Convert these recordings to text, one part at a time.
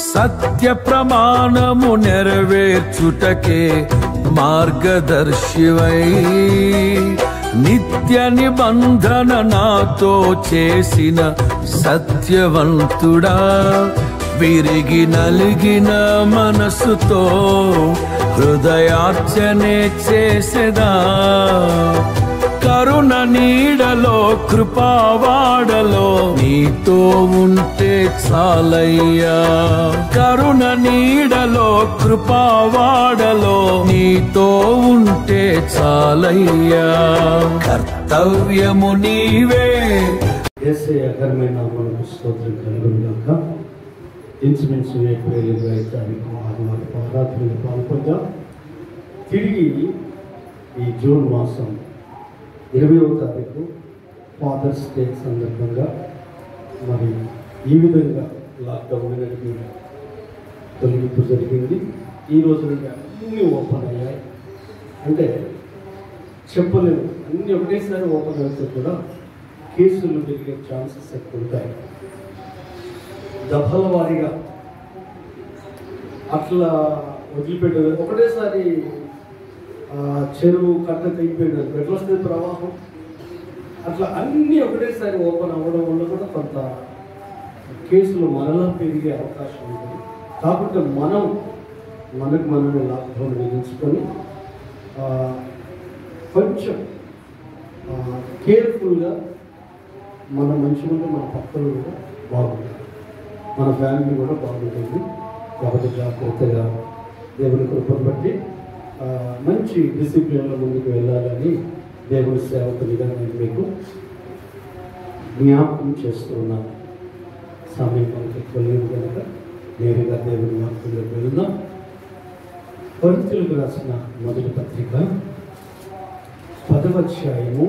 సత్య ప్రమాణము నెరవేర్చుటకే మార్గదర్శివై నిత్య నిబంధన నాతో చేసిన సత్యవంతుడా విరిగి నలిగిన మనసుతో హృదయార్చనే చేసెదా కరుణ నీడలో కృపావాడలో నీతో ఉంటే చాలయ్యా కరుణ నీడలో కృపావాడలో నీతో ఉంటే చాలయ్యా కర్తవ్యము నీవే. యేసయ్య ఘనమైన నామమునకు స్తోత్రం కలుగును గాక. ఇంచుమించు ఏప్రిల్ 25 తారీఖు ఆదివారం ఆరాధనలో పాల్గొందాం. తిరిగి ఈ జూన్ మాసం 20వ తారీఖు ఫాదర్స్ డే సందర్భంగా మరి ఈ విధంగా లాక్డౌన్ అనేది తొలగింపు జరిగింది. ఈ రోజు అన్నీ ఓపెన్ అయ్యాయి. అంటే చెప్పలేము, అన్నీ ఒకటేసారి ఓపెన్ అయితే కూడా కేసులు పెరిగే ఛాన్సెస్ ఎక్కువ ఉంటాయి. దఫల వారీగా అట్లా వదిలిపెట్టారు. ఒకటేసారి చెరువు కట్ట తెగిపోయినారు, ఎట్లా వస్తుంది ప్రవాహం, అట్లా అన్నీ ఒకటేసారి ఓపెన్ అవ్వడం వల్ల కూడా కొంత కేసులు మరలా పెరిగే అవకాశం ఉంటుంది. కాబట్టి మనమే లాక్డౌన్ విధించుకొని కొంచెం కేర్ఫుల్గా మనం మంచిగా ఉంటే మన పక్కలు కూడా బాగుంటుంది, మన ఫ్యామిలీ కూడా బాగుంటుంది. కాబట్టి జాగ్రత్తగా దేవుని కృపను బట్టి మంచి డిసిప్లిన్లో ముందుకు వెళ్ళాలని దేవుని సేవకునిగా నేను మీకు జ్ఞాపకం చేస్తూ ఉన్నాను. సమయం మనకి ఎక్కువ లేదు కనుక నేరుగా దేవుని వాక్యంలోకి వెళ్దాం. కొరింథీయులకు రాసిన మొదటి పత్రిక 10వ అధ్యాయము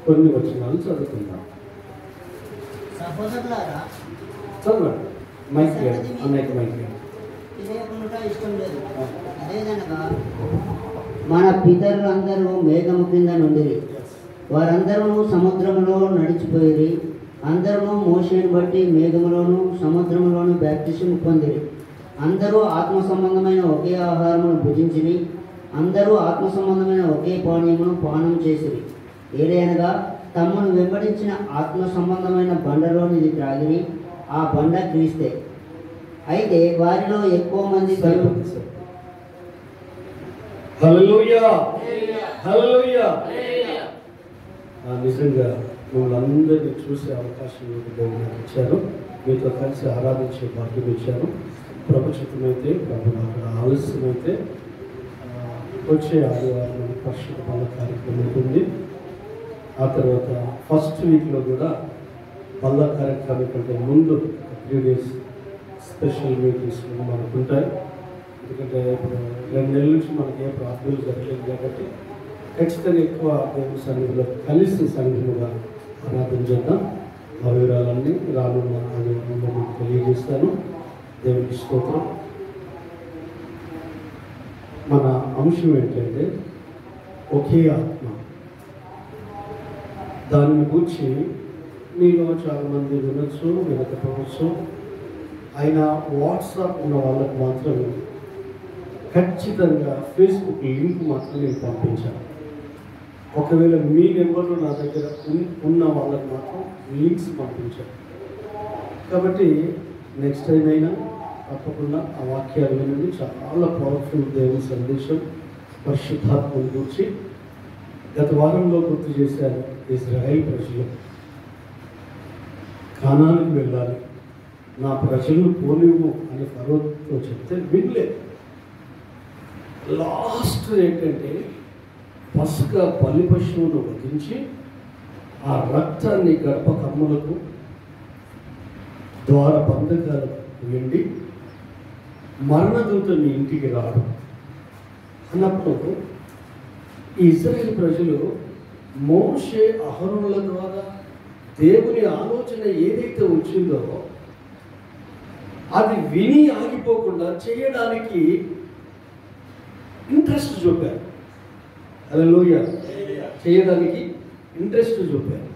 కొన్ని వచనాలు చదువుకుందాం. సహోదరులారా, చదవండి. మైక్ అన్నయ్యకి మైక్ ఇష్టం లేదు. అదేదనగా మన పితరులందరూ మేఘము కింద నుండిరి, వారందరూ సముద్రములో నడిచిపోయిరి, అందరూ మోషేను బట్టి మేఘములోను సముద్రములోను బాప్తిసము పొందిరి. అందరూ ఆత్మ సంబంధమైన ఒకే ఆహారమును భుజించిరి, అందరూ ఆత్మ సంబంధమైన ఒకే పానీయమును పానం చేసిరి. ఏలైనగా తమను వెంబడించిన ఆత్మ సంబంధమైన బండలోనిది త్రాగిరి, ఆ బండ క్రీస్తే. అయితే వారిలో ఎక్కువ మంది హల్లెలూయా హల్లెలూయా. నిజంగా మిమ్మల్ని అందరినీ చూసే అవకాశం దేవుడు నాకు ఇచ్చారు. మీతో కలిసి ఆరాధించే భాగ్యం ఇచ్చారు. ప్రభుత్వమైతే ప్రభు అక్కడ ఆలస్యమైతే వచ్చే ఆదివారం పరిశుద్ధ బల్ల కార్యక్రమం ఉంటుంది. ఆ తర్వాత ఫస్ట్ వీక్లో కూడా బల్ల కార్యక్రమం కంటే ముందు 3 days స్పెషల్ మీటింగ్స్ మనకు ఉంటాయి. ఎందుకంటే ఇప్పుడు 2 నెలల నుంచి మనకి ఏ ప్రార్థనలు జరగలేదు కాబట్టి ఖచ్చితంగా ఎక్కువ దేవుని సన్నిధిలో కలిసి సన్నిధిగా ఆరాధన చేద్దాం. ఆ వివరాలన్నీ రానున్న ఆదివారంలో మీకు తెలియజేస్తాను. దేవునికి స్తోత్రం. మన అంశం ఏంటంటే ఒకే ఆత్మ. దానిని గురించి మీలో చాలామంది వినొచ్చు, వినకపోవచ్చు. అయినా వాట్సాప్ ఉన్న వాళ్ళకు మాత్రం ఖచ్చితంగా ఫేస్బుక్ లింక్ మాత్రం నేను పంపించాను. ఒకవేళ మీ నెంబర్లు నా దగ్గర ఉన్న వాళ్ళకి మాత్రం లింక్స్ పంపించాను. కాబట్టి నెక్స్ట్ టైం అయినా తప్పకుండా ఆ వాక్యాలు వినండి. చాలా పవర్ఫుల్ దేవుని సందేశం పరిశుద్ధాత్మను గురించి గత వారంలో గుర్తు చేశారు. ఇజ్రాయెల్ ప్రజలు కానానికి వెళ్ళాలి, నా ప్రజలను పోనివ్వు అని ఫరోతో చెప్తే వినలేదు. లాస్ట్ ఏంటంటే పసుక బలి పశువును వధించి ఆ రక్తాన్ని గడప కమ్ములకు ద్వార బంధకాలకు వెండి మరణదూత మీ ఇంటికి రాడు అన్నప్పుడు ఈ ఇశ్రాయేలు ప్రజలు మోషే అహరోనుల ద్వారా దేవుని ఆలోచన ఏదైతే వచ్చిందో అది విని ఆగిపోకుండా చేయడానికి ఇంట్రెస్ట్ చూపారు. హల్లెలూయా. చేయడానికి ఇంట్రెస్ట్ చూపారు.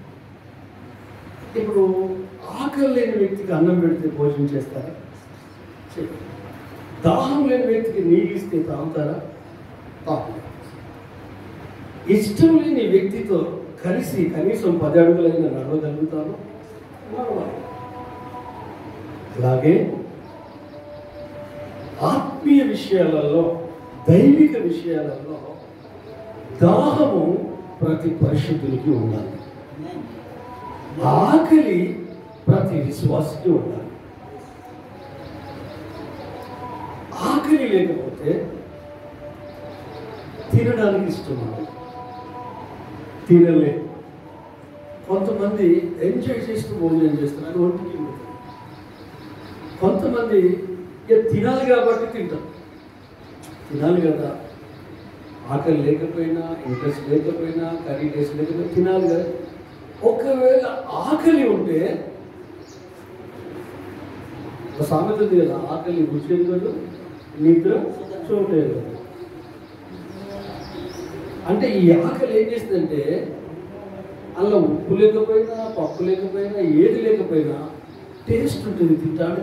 ఇప్పుడు ఆకలి లేని వ్యక్తికి అన్నం పెడితే భోజనం చేస్తారా? దాహం లేని వ్యక్తికి నీళ్ళు ఇస్తే తాగుతారా? తాగు. ఇష్టం లేని వ్యక్తితో కలిసి కనీసం 10 అడుగులైనా నడవగలుగుతాను. అలాగే ఆత్మీయ విషయాలలో, దైవిక విషయాలలో దాహము ప్రతి పరిశుద్ధునికి ఉండాలి. ఆకలి ప్రతి విశ్వాసికి ఉండాలి. ఆకలి లేకపోతే తినడానికి ఇష్టం ఉండదు, తినలేదు. కొంతమంది ఎంజాయ్ చేస్తూ భోజనం చేస్తున్నారు, ఒంటికి ఉంటుంది. కొంతమంది తినాలి కాబట్టి తింటారు. తినాలి కదా, ఆకలి లేకపోయినా, ఇంట్రెస్ట్ లేకపోయినా, కర్రీ టేస్ట్ లేకపోయినా తినాలి కదా. ఒకవేళ ఆకలి ఉంటే ఒక సామెత ఉంది కదా, ఆకలి రుచేది కదా, నిద్ర చూడలేదు. అంటే ఈ ఆకలి ఏం చేస్తుందంటే అందులో ఉప్పు లేకపోయినా, పప్పు లేకపోయినా, ఏది లేకపోయినా టేస్ట్ ఉంటుంది, తింటాడు.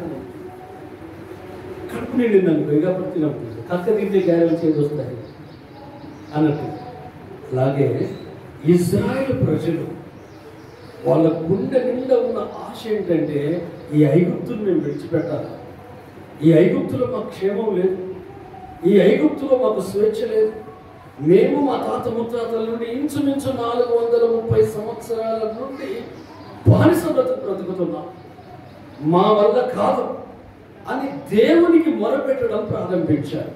కడుపు నిండిందని పైగా తినప్పుడు కక్క తింటే గ్యారెలు చేసి వస్తాయి అన్నట్టు. అలాగే ఇజ్రాయేల్ ప్రజలు వాళ్ళ గుండె నిండా ఉన్న ఆశ ఏంటంటే ఈ ఐగుప్తును మేము విడిచిపెట్టాలి. ఈ ఐగుప్తులో మాకు క్షేమం లేదు, ఈ ఐగుప్తులో మాకు స్వేచ్ఛ లేదు. మేము మా తాత ముత్తాతల నుండి ఇంచుమించు 430 సంవత్సరాల నుండి బానిస బ్రతుకుతున్నాం, మా వల్ల కాదు అని దేవునికి మొరపెట్టడం ప్రారంభించారు.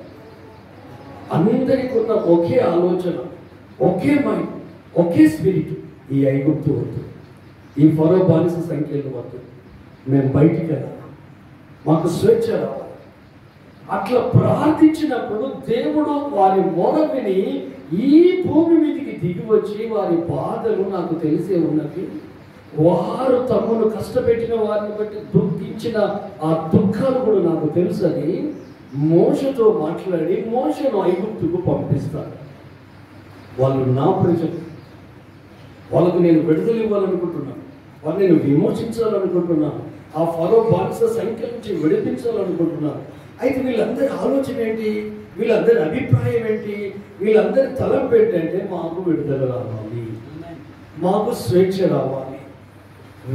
అందరికీ ఉన్న ఒకే ఆలోచన, ఒకే మైండ్, ఒకే స్పిరిట్, ఈ ఐగుప్తు వద్దు, ఈ ఫరో బానిస సంఖ్యలు వద్దు, మేము బయటికి వెళ్ళాలి, మాకు స్వేచ్ఛ రావాలి. అట్లా ప్రార్థించినప్పుడు దేవుడు వారి మొర విని ఈ భూమి మీదకి దిగి వచ్చి వారి బాధలు నాకు తెలిసే ఉన్నది, వారు తమను కష్టపెట్టిన వారిని బట్టి దుఃఖించిన ఆ దుఃఖాలు కూడా నాకు తెలుసని మోషతో మాట్లాడి మోషను ఐగుప్తుకు పంపిస్తాడు. వాళ్ళు నా ప్రజలు, వాళ్ళకు నేను విడుదల ఇవ్వాలనుకుంటున్నాను, వాళ్ళు నేను విమోచించాలనుకుంటున్నాను, ఆ ఫరో బానిస సంఖ్య నుంచి విడిపించాలనుకుంటున్నాను. అయితే వీళ్ళందరి ఆలోచన ఏంటి, వీళ్ళందరి అభిప్రాయం ఏంటి, వీళ్ళందరి తలంపు ఏంటంటే మాకు విడుదల రావాలి, మాకు స్వేచ్ఛ రావాలి.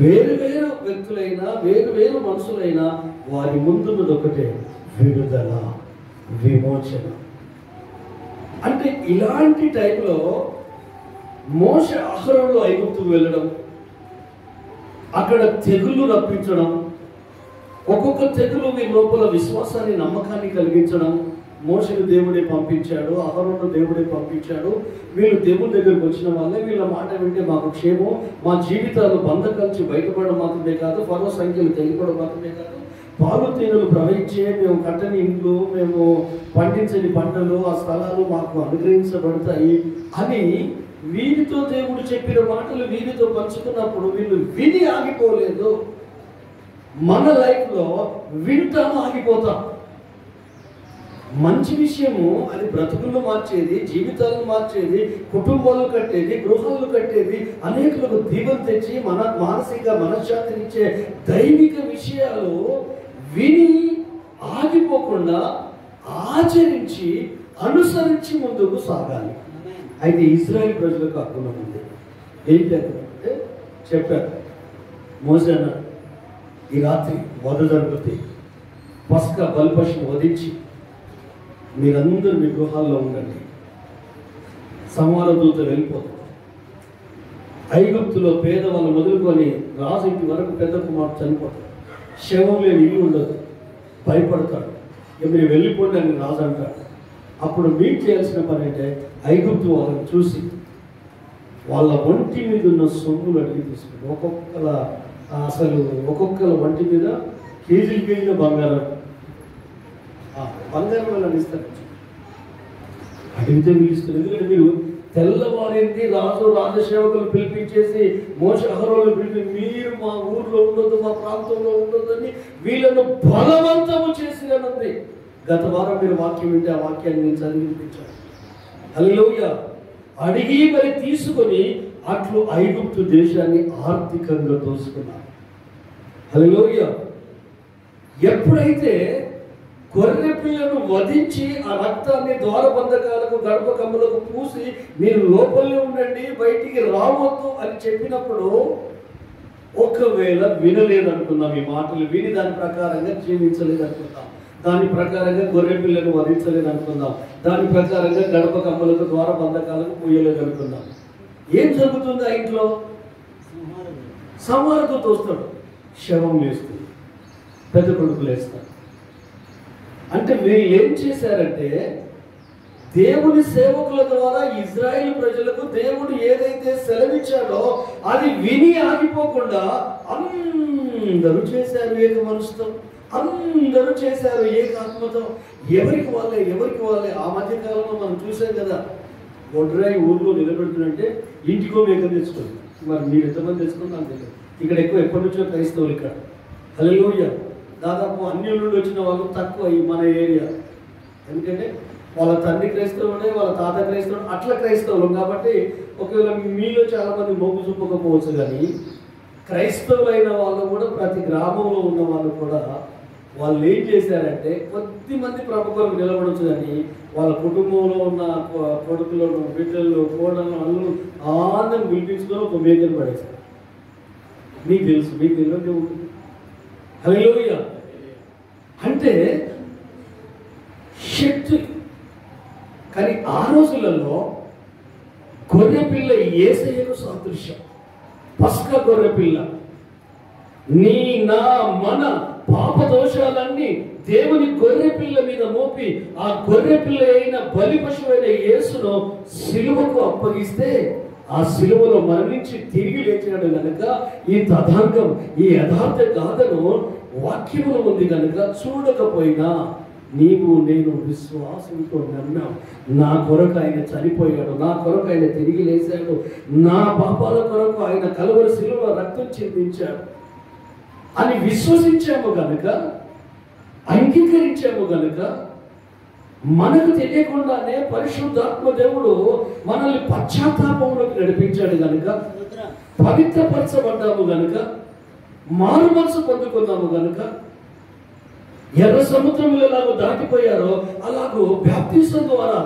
వేరు వేరు వ్యక్తులైనా, వేరు వేరు మనుషులైనా వారి ముందున్నది ఒకటే, విడుదల, విమోచన. అంటే ఇలాంటి టైంలో మోషే అహరోనులు ఐగుప్తుకు వెళ్ళడం, అక్కడ తెగుళ్ళు రప్పించడం, ఒక్కొక్క తెగులు వీరి లోపల విశ్వాసాన్ని, నమ్మకాన్ని కలిగించడం. మోషేను దేవుడే పంపించాడు, అహరోను దేవుడే పంపించాడు. వీళ్ళు దేవుని దగ్గరకు వచ్చిన వాళ్ళే, వీళ్ళ మాట వింటే మాకు క్షేమం, మా జీవితాలు బంధకాల్చి బయటపడడం మాత్రమే కాదు, ఫరో సంఖ్యలు తెలియపడం మాత్రమే కాదు, పాలు తేనెలు ప్రవహించే, మేము కట్టని ఇండ్లు, మేము పండించని పంటలు, ఆ స్థలాలు మాకు అనుగ్రహించబడతాయి అని వీరితో దేవుడు చెప్పిన మాటలు వీరితో పంచుకున్నప్పుడు వీళ్ళు విని ఆగిపోలేదు. మన లైఫ్లో వింటాము, ఆగిపోతాం. మంచి విషయము అది బ్రతుకులను మార్చేది, జీవితాలను మార్చేది, కుటుంబాలు కట్టేది, గృహాలు కట్టేది, అనేకులకు దీవెన తెచ్చి మన మానసిక మనశ్శాంతినిచ్చే దైవిక విషయాలు విని ఆగిపోకుండా ఆచరించి అనుసరించి ముందుకు సాగాలి. అయితే ఇజ్రాయెల్ ప్రజలకు అర్థం ఉంది. ఏంటి అంటే చెప్పారు, మోసే అన్నాడు, ఈ రాత్రి వధ జరుగుతుంది, పస్కా బలిపశువును వధించి మీరందరూ మీ గృహాల్లో ఉండండి, సంహార దూతలు వెళ్ళిపోతారు. ఐగుప్తులో పేదవాళ్ళు మొదలుకొని రాజు ఇంటి వరకు పెద్ద కుమారుడు చనిపోతాడు, శవం లేని ఇల్లు ఉండదు, భయపడతాడు. ఇక మీరు వెళ్ళిపోండి అని రాజు అంటాడు. అప్పుడు మీరు చేయాల్సిన పని అంటే ఐగుప్తు వాళ్ళని చూసి వాళ్ళ ఒంటి మీద ఉన్న సొమ్ములు అడిగి తీసుకుంటారు. ఒక్కొక్కల ఒంటి మీద కేజీల బంగారం వాళ్ళని ఇస్తారు. అడిగితే మీరు ఇస్తారు. ఎందుకంటే మీరు తెల్లవారింది రాజు రాజసేవకులు పిలిపించేసి మోషే అహరోనులు పిలిపి మీరు మా ఊర్లో ఉండొద్దు, మా ప్రాంతంలో ఉండొద్దు అని వీళ్ళను బలవంతము చేసినది. గత వారం మీరు వాక్యం వింటే ఆ వాక్యాన్ని నేను చదివించాను. హల్లెలూయా. అడిగి మరి తీసుకొని అట్లు ఐగుప్తు దేశాన్ని ఆర్థికంగా దోచుకున్నారు. హల్లెలూయా. ఎప్పుడైతే గొర్రె పిల్లను వధించి ఆ రక్తాన్ని ద్వారబంధకాలకు గడప కమ్ములకు పూసి మీరు లోపలే ఉండండి, బయటికి రావద్దు అని చెప్పినప్పుడు ఒకవేళ వినలేదనుకుందాం, ఈ మాటలు విని దాని ప్రకారంగా జీవించలేదనుకుందాం, దాని ప్రకారంగా గొర్రె పిల్లను వధించలేదనుకుందాం, దాని ప్రకారంగా గడప కమ్ములకు ద్వారబంధకాలకు పూయలేదనుకుందాం, ఏం జరుగుతుంది? ఆ ఇంట్లో సంహారతో తోస్తాడు, శవం వేస్తుంది, పెద్ద కొడుకులు వేస్తాడు. అంటే వీళ్ళు ఏం చేశారంటే దేవుని సేవకుల ద్వారా ఇజ్రాయేల్ ప్రజలకు దేవుడు ఏదైతే సెలవిచ్చాడో అది విని ఆగిపోకుండా అందరూ చేశారు ఏక మనసుతో, అందరూ చేశారు ఏకాత్మతో, ఎవరికి వాళ్ళే. ఆ మధ్య కాలంలో మనం చూసాం కదా, ఒడ్రాయి ఊర్లో నిలబెడుతుందంటే ఇంటికో మేక తెచ్చుకోండి. మరి మీరు ఎంతమంది తెచ్చుకుంటే నాకు తెలియదు. ఇక్కడ ఎప్పటి నుంచో క్రైస్తవులు, ఇక్కడ హల్లెలూయా, దాదాపు అన్యుల నుండి వచ్చిన వాళ్ళు తక్కువ ఈ మన ఏరియా. ఎందుకంటే వాళ్ళ తండ్రి క్రైస్తవుడే, వాళ్ళ తాత క్రైస్తవుడు, అట్లా క్రైస్తవులు కాబట్టి ఒకవేళ మీలో చాలా మంది మొగ్గు చూపకపోవచ్చు, కానీ క్రైస్తవులైన వాళ్ళు కూడా ప్రతి గ్రామంలో ఉన్న వాళ్ళు కూడా వాళ్ళు ఏం చేశారంటే కొద్ది మంది ప్రముఖులకు నిలబడవచ్చు, కానీ వాళ్ళ కుటుంబంలో ఉన్న కొడుకులను, బిడ్డలు, కోడలను, అల్లు ఆనందం పిలిపించుకొని ఒక మేకను పడేశారు. మీకు తెలియదు ఉంటుంది. హల్లెలూయా. అంటే శక్తి. కానీ ఆ రోజులలో గొర్రె పిల్ల యేసయ్యకు సాదృశ్యం. పస్కా గొర్రె పిల్ల నీ నా మన పాప దోషాలన్నీ దేవుని గొర్రె పిల్ల మీద మోపి ఆ గొర్రె పిల్ల అయిన బలి పశువైన యేసును సిలువకు అప్పగిస్తే ఆ సిలువలో మరణించి తిరిగి లేచినాడు కనుక ఈ తథాంగం, ఈ యథార్థ గాథను వాక్యములు ఉంది కనుక చూడకపోయినా నీవు నేను విశ్వాసంతో నమ్మాం. నా కొరకు ఆయన చనిపోయాడు, నా కొరకు ఆయన తిరిగి లేచాడు, నా పాపాల కొరకు ఆయన కలువరి శిలువలో రక్తం చిందించాడు అని విశ్వసించాము గనుక, అంగీకరించాము గనుక మనకు తెలియకుండానే పరిశుద్ధాత్మ దేవుడు మనల్ని పశ్చాత్తాపంలోకి నడిపించాడు గనుక, పవిత్రపరచబడ్డాము గనుక, మారు మనసు పొందుకున్నాము గనుక, ఎర్ర సముద్రంలో ఎలాగో దాటిపోయారో అలాగూ బాప్తిసం ద్వారా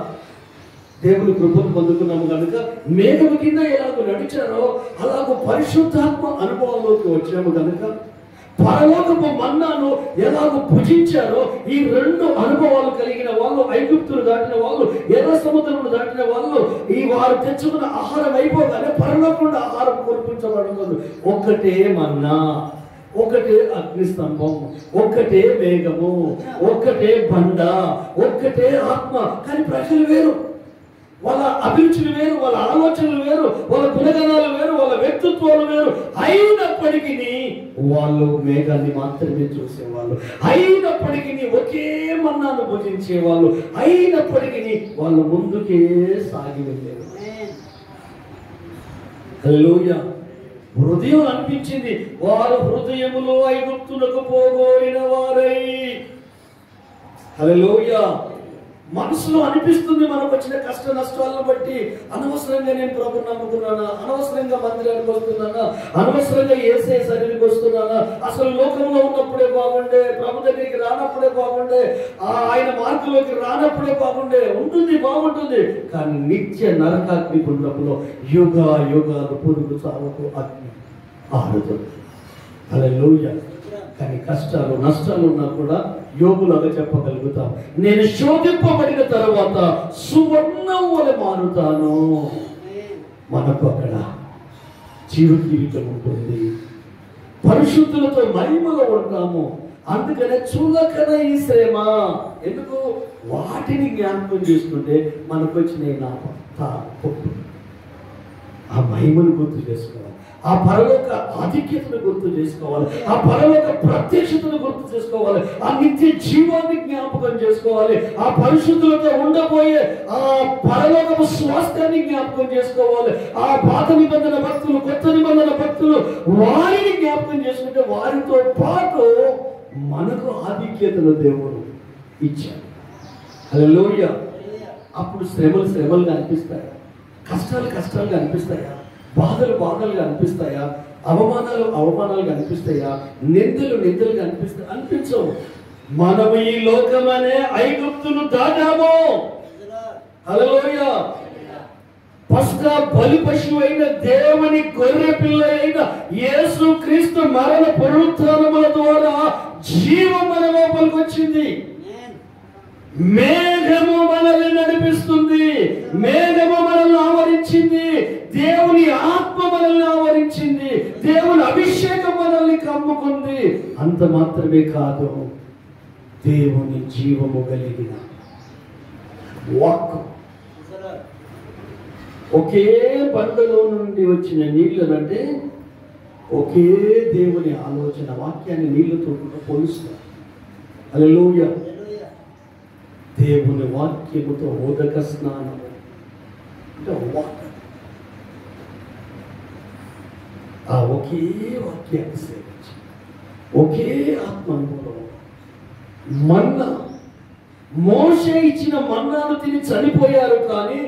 దేవుని కృపను పొందుకున్నాము కనుక, మేఘము కింద ఎలాగో నడిచారో అలాగూ పరిశుద్ధాత్మ అనుభవంలోకి వచ్చాము కనుక, పరలోకపు మన్నాను ఎలాగో భుజించారో ఈ రెండు అనుభవాలు కలిగిన వాళ్ళు, ఐగుప్తులు దాటిన వాళ్ళు, ఎర్ర సముద్రమును దాటిన వాళ్ళు, ఈ వారు తెచ్చుకున్న ఆహారం అయిపోగానే పరలోకంలో ఆహారం కురిపించబడుతుంది. ఒక్కటే మన్నా, ఒక్కటే అగ్నిస్తంభం, ఒక్కటే మేఘము, ఒక్కటే బండ, ఒక్కటే ఆత్మ. కానీ ప్రజలు వేరు, వాళ్ళ అభిరుచులు వేరు, వాళ్ళ ఆలోచనలు వేరు, వాళ్ళ గుణగణాలు వేరు, వాళ్ళ వ్యక్తిత్వాలు వేరు. అయినప్పటికీ వాళ్ళు మేఘాన్ని మాత్రమే చూసేవాళ్ళు, అయినప్పటికీ ఒకే మన్నాను భుజించేవాళ్ళు, అయినప్పటికీ వాళ్ళు ముందుకే సాగి వెళ్ళేవారు. హల్లెలూయా. హృదయం అనిపించింది, వారు హృదయములో ఐగుప్తులకు పోగోరిన వారై. హల్లెలూయా. మనసులో అనిపిస్తుంది మనకు వచ్చిన కష్ట నష్టాలను బట్టి, అనవసరంగా నేను ప్రభుని నమ్ముకున్నానా, అనవసరంగా మందిరానికి వస్తున్నానా, అనవసరంగా యేసయ్య సన్నిధికి వస్తున్నానా, అసలు లోకంలో ఉన్నప్పుడే బాగుండే, ప్రభు దగ్గరికి రానప్పుడే బాగుండే, ఆయన మార్గంలోకి రానప్పుడే బాగుండే. ఉంటుంది, బాగుంటుంది, కానీ నిత్య నరకాగ్ని గుండంలో యుగ యుగాలు పురుగు చావకు అగ్ని ఆరుతుంది. హల్లెలూయా. కానీ కష్టాలు నష్టాలు ఉన్నా కూడా యోగులాగా చెప్పగలుగుతాం, నేను శోధింపబడిన తర్వాత సువర్ణం వలె మారుతాను. మనకు అక్కడ జీవ జీవితం ఉంటుంది, పరిశుద్ధులతో మహిమలో ఉంటాము. అందుకనే చులకన ఈ శ్రమ. ఎందుకు? వాటిని జ్ఞాపకం చేసుకుంటే మనకు వచ్చిన ఆ మహిమను గుర్తు చేసుకోవాలి, ఆ పరలోక ఆధిక్యతను గుర్తు చేసుకోవాలి, ఆ పరలోక ప్రత్యక్షతను గుర్తు చేసుకోవాలి, ఆ నిత్య జీవాన్ని జ్ఞాపకం చేసుకోవాలి, ఆ పరిశుద్ధులతో ఉండబోయే ఆ పరలోకపు స్వాస్థ్యాన్ని జ్ఞాపకం చేసుకోవాలి. ఆ పాత నిబంధన భక్తులు, కొత్త నిబంధన భక్తులు, వారిని జ్ఞాపకం చేసుకుంటే వారితో పాటు మనకు ఆధిక్యతను దేవుడు ఇచ్చాడు. హల్లెలూయా. అప్పుడు శ్రమలు శ్రమలుగా అనిపిస్తాయా, కష్టాలు కష్టాలుగా అనిపిస్తాయా, బాధలు బాధలుగా అనిపిస్తాయా, అవమానాలు అవమానాలుగా అనిపిస్తాయా, నిందలు నిందలుగా అనిపించవు. మనము ఈ లోకమనే ఐగుప్తును దాటాము. హల్లెలూయా. పస్కా బలి పశువు అయిన దేవుని గొర్రె పిల్ల అయిన యేసు క్రీస్తు మరణ పునరుత్థానముల ద్వారా జీవం మన లోపలికి వచ్చింది. మేఘము మనల్ని నడిపిస్తుంది, మేఘము మనల్ని ఆవరించింది, దేవుని ఆత్మ మనల్ని ఆవరించింది, దేవుని అభిషేకం మనల్ని కమ్ముకుంది. అంత మాత్రమే కాదు, దేవుని జీవము కలిగిన వాక్కు, ఒకే బండలో నుండి వచ్చిన నీళ్ళనంటే ఒకే దేవుని ఆలోచన వాక్యాన్ని నీళ్లతో పోలుస్తారు. హల్లెలూయా. దేవుని వాక్యముతో ఉదక స్నానము అంటే వాక్యం, ఆ ఒకే వాక్యాన్ని సేవించి ఒకే ఆత్మ అనుభవం. మన్నా, మోషే ఇచ్చిన మన్నాను తిని చనిపోయారు, కానీ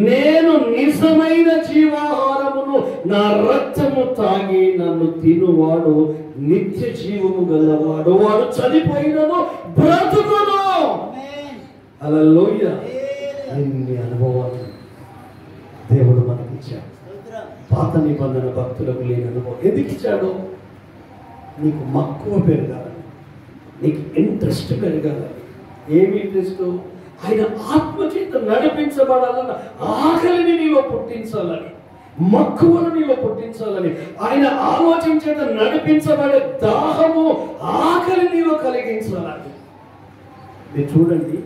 నేను నిజమైన జీవాహారమును, నా రక్తము తాగి నన్ను తినువాడు నిత్య జీవము గలవాడు, వాడు చనిపోయినను బ్రతుకును. హల్లెలూయా. ఇన్ని అనుభవాలు దేవుడు మనకిచ్చాడు. పాత నిబంధన భక్తులకు లేని అనుభవం ఎందుకు ఇచ్చాడు? నీకు మక్కువ పెరగాలని, నీకు ఇంట్రెస్ట్ పెరగాలని. ఏమి ఇంట్రెస్ట్? ఆయన ఆత్మ చేత నడిపించబడాలన్న ఆకలిని నీలో పుట్టించాలని, మక్కువను నీలో పుట్టించాలని, ఆయన ఆలోచన చేత నడిపించబడే దాహము, ఆకలి నీలో కలిగించాలని. మీరు చూడండి,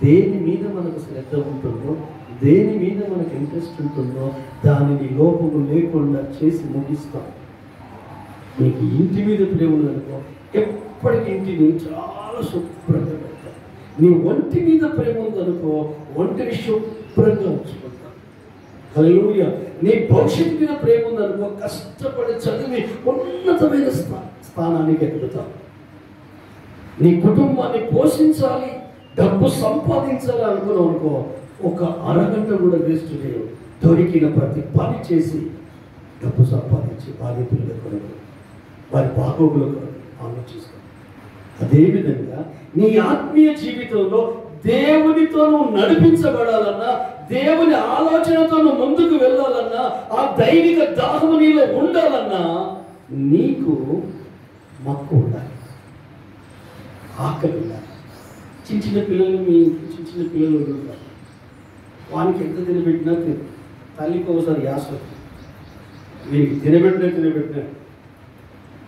దేని మీద మనకు శ్రద్ధ ఉంటుందో, దేని మీద మనకు ఇంట్రెస్ట్ ఉంటుందో దానిని లోపము లేకుండా చేసి ముగిస్తాం. నీకు ఇంటి మీద ప్రేమ ఉందనుకో, ఎప్పటికీ ఇంటిని చాలా శుభ్రంగా పెడతాం. నీ ఒంటి మీద ప్రేమ ఉందనుకో, ఒంటిని శుభ్రంగా ఉంచుకుంటాం. హల్లెలూయా. నీ భవిష్యత్తు మీద ప్రేమ ఉందనుకో, కష్టపడి చదివి ఉన్నతమైన స్థానానికి ఎదుగుతాం. నీ కుటుంబాన్ని పోషించాలి, డబ్బు సంపాదించాలి అనుకున్నావు అనుకో, ఒక అరగంట కూడా వేస్ట్ చేయవు. దొరికిన ప్రతి పని చేసి డబ్బు సంపాదించి భార్య పిల్లల కొరకు, వారి బాగోగుల కొరకు ఆలోచిస్తాం. అదేవిధంగా నీ ఆత్మీయ జీవితంలో దేవునితో నువ్వు నడిపించబడాలన్నా, దేవుని ఆలోచనతో నువ్వు ముందుకు వెళ్ళాలన్నా, ఆ దైవిక దాహము నీలో ఉండాలన్నా నీకు మక్కువ ఉండాలి, ఆకలి ఉండాలి. చిన్న పిల్లలు, మీ చిన్న పిల్లలు ఉంటారు, వానికి ఎంత తినబెట్టినా తల్లికి ఒకసారి యాస, వీరికి తినబెట్టినా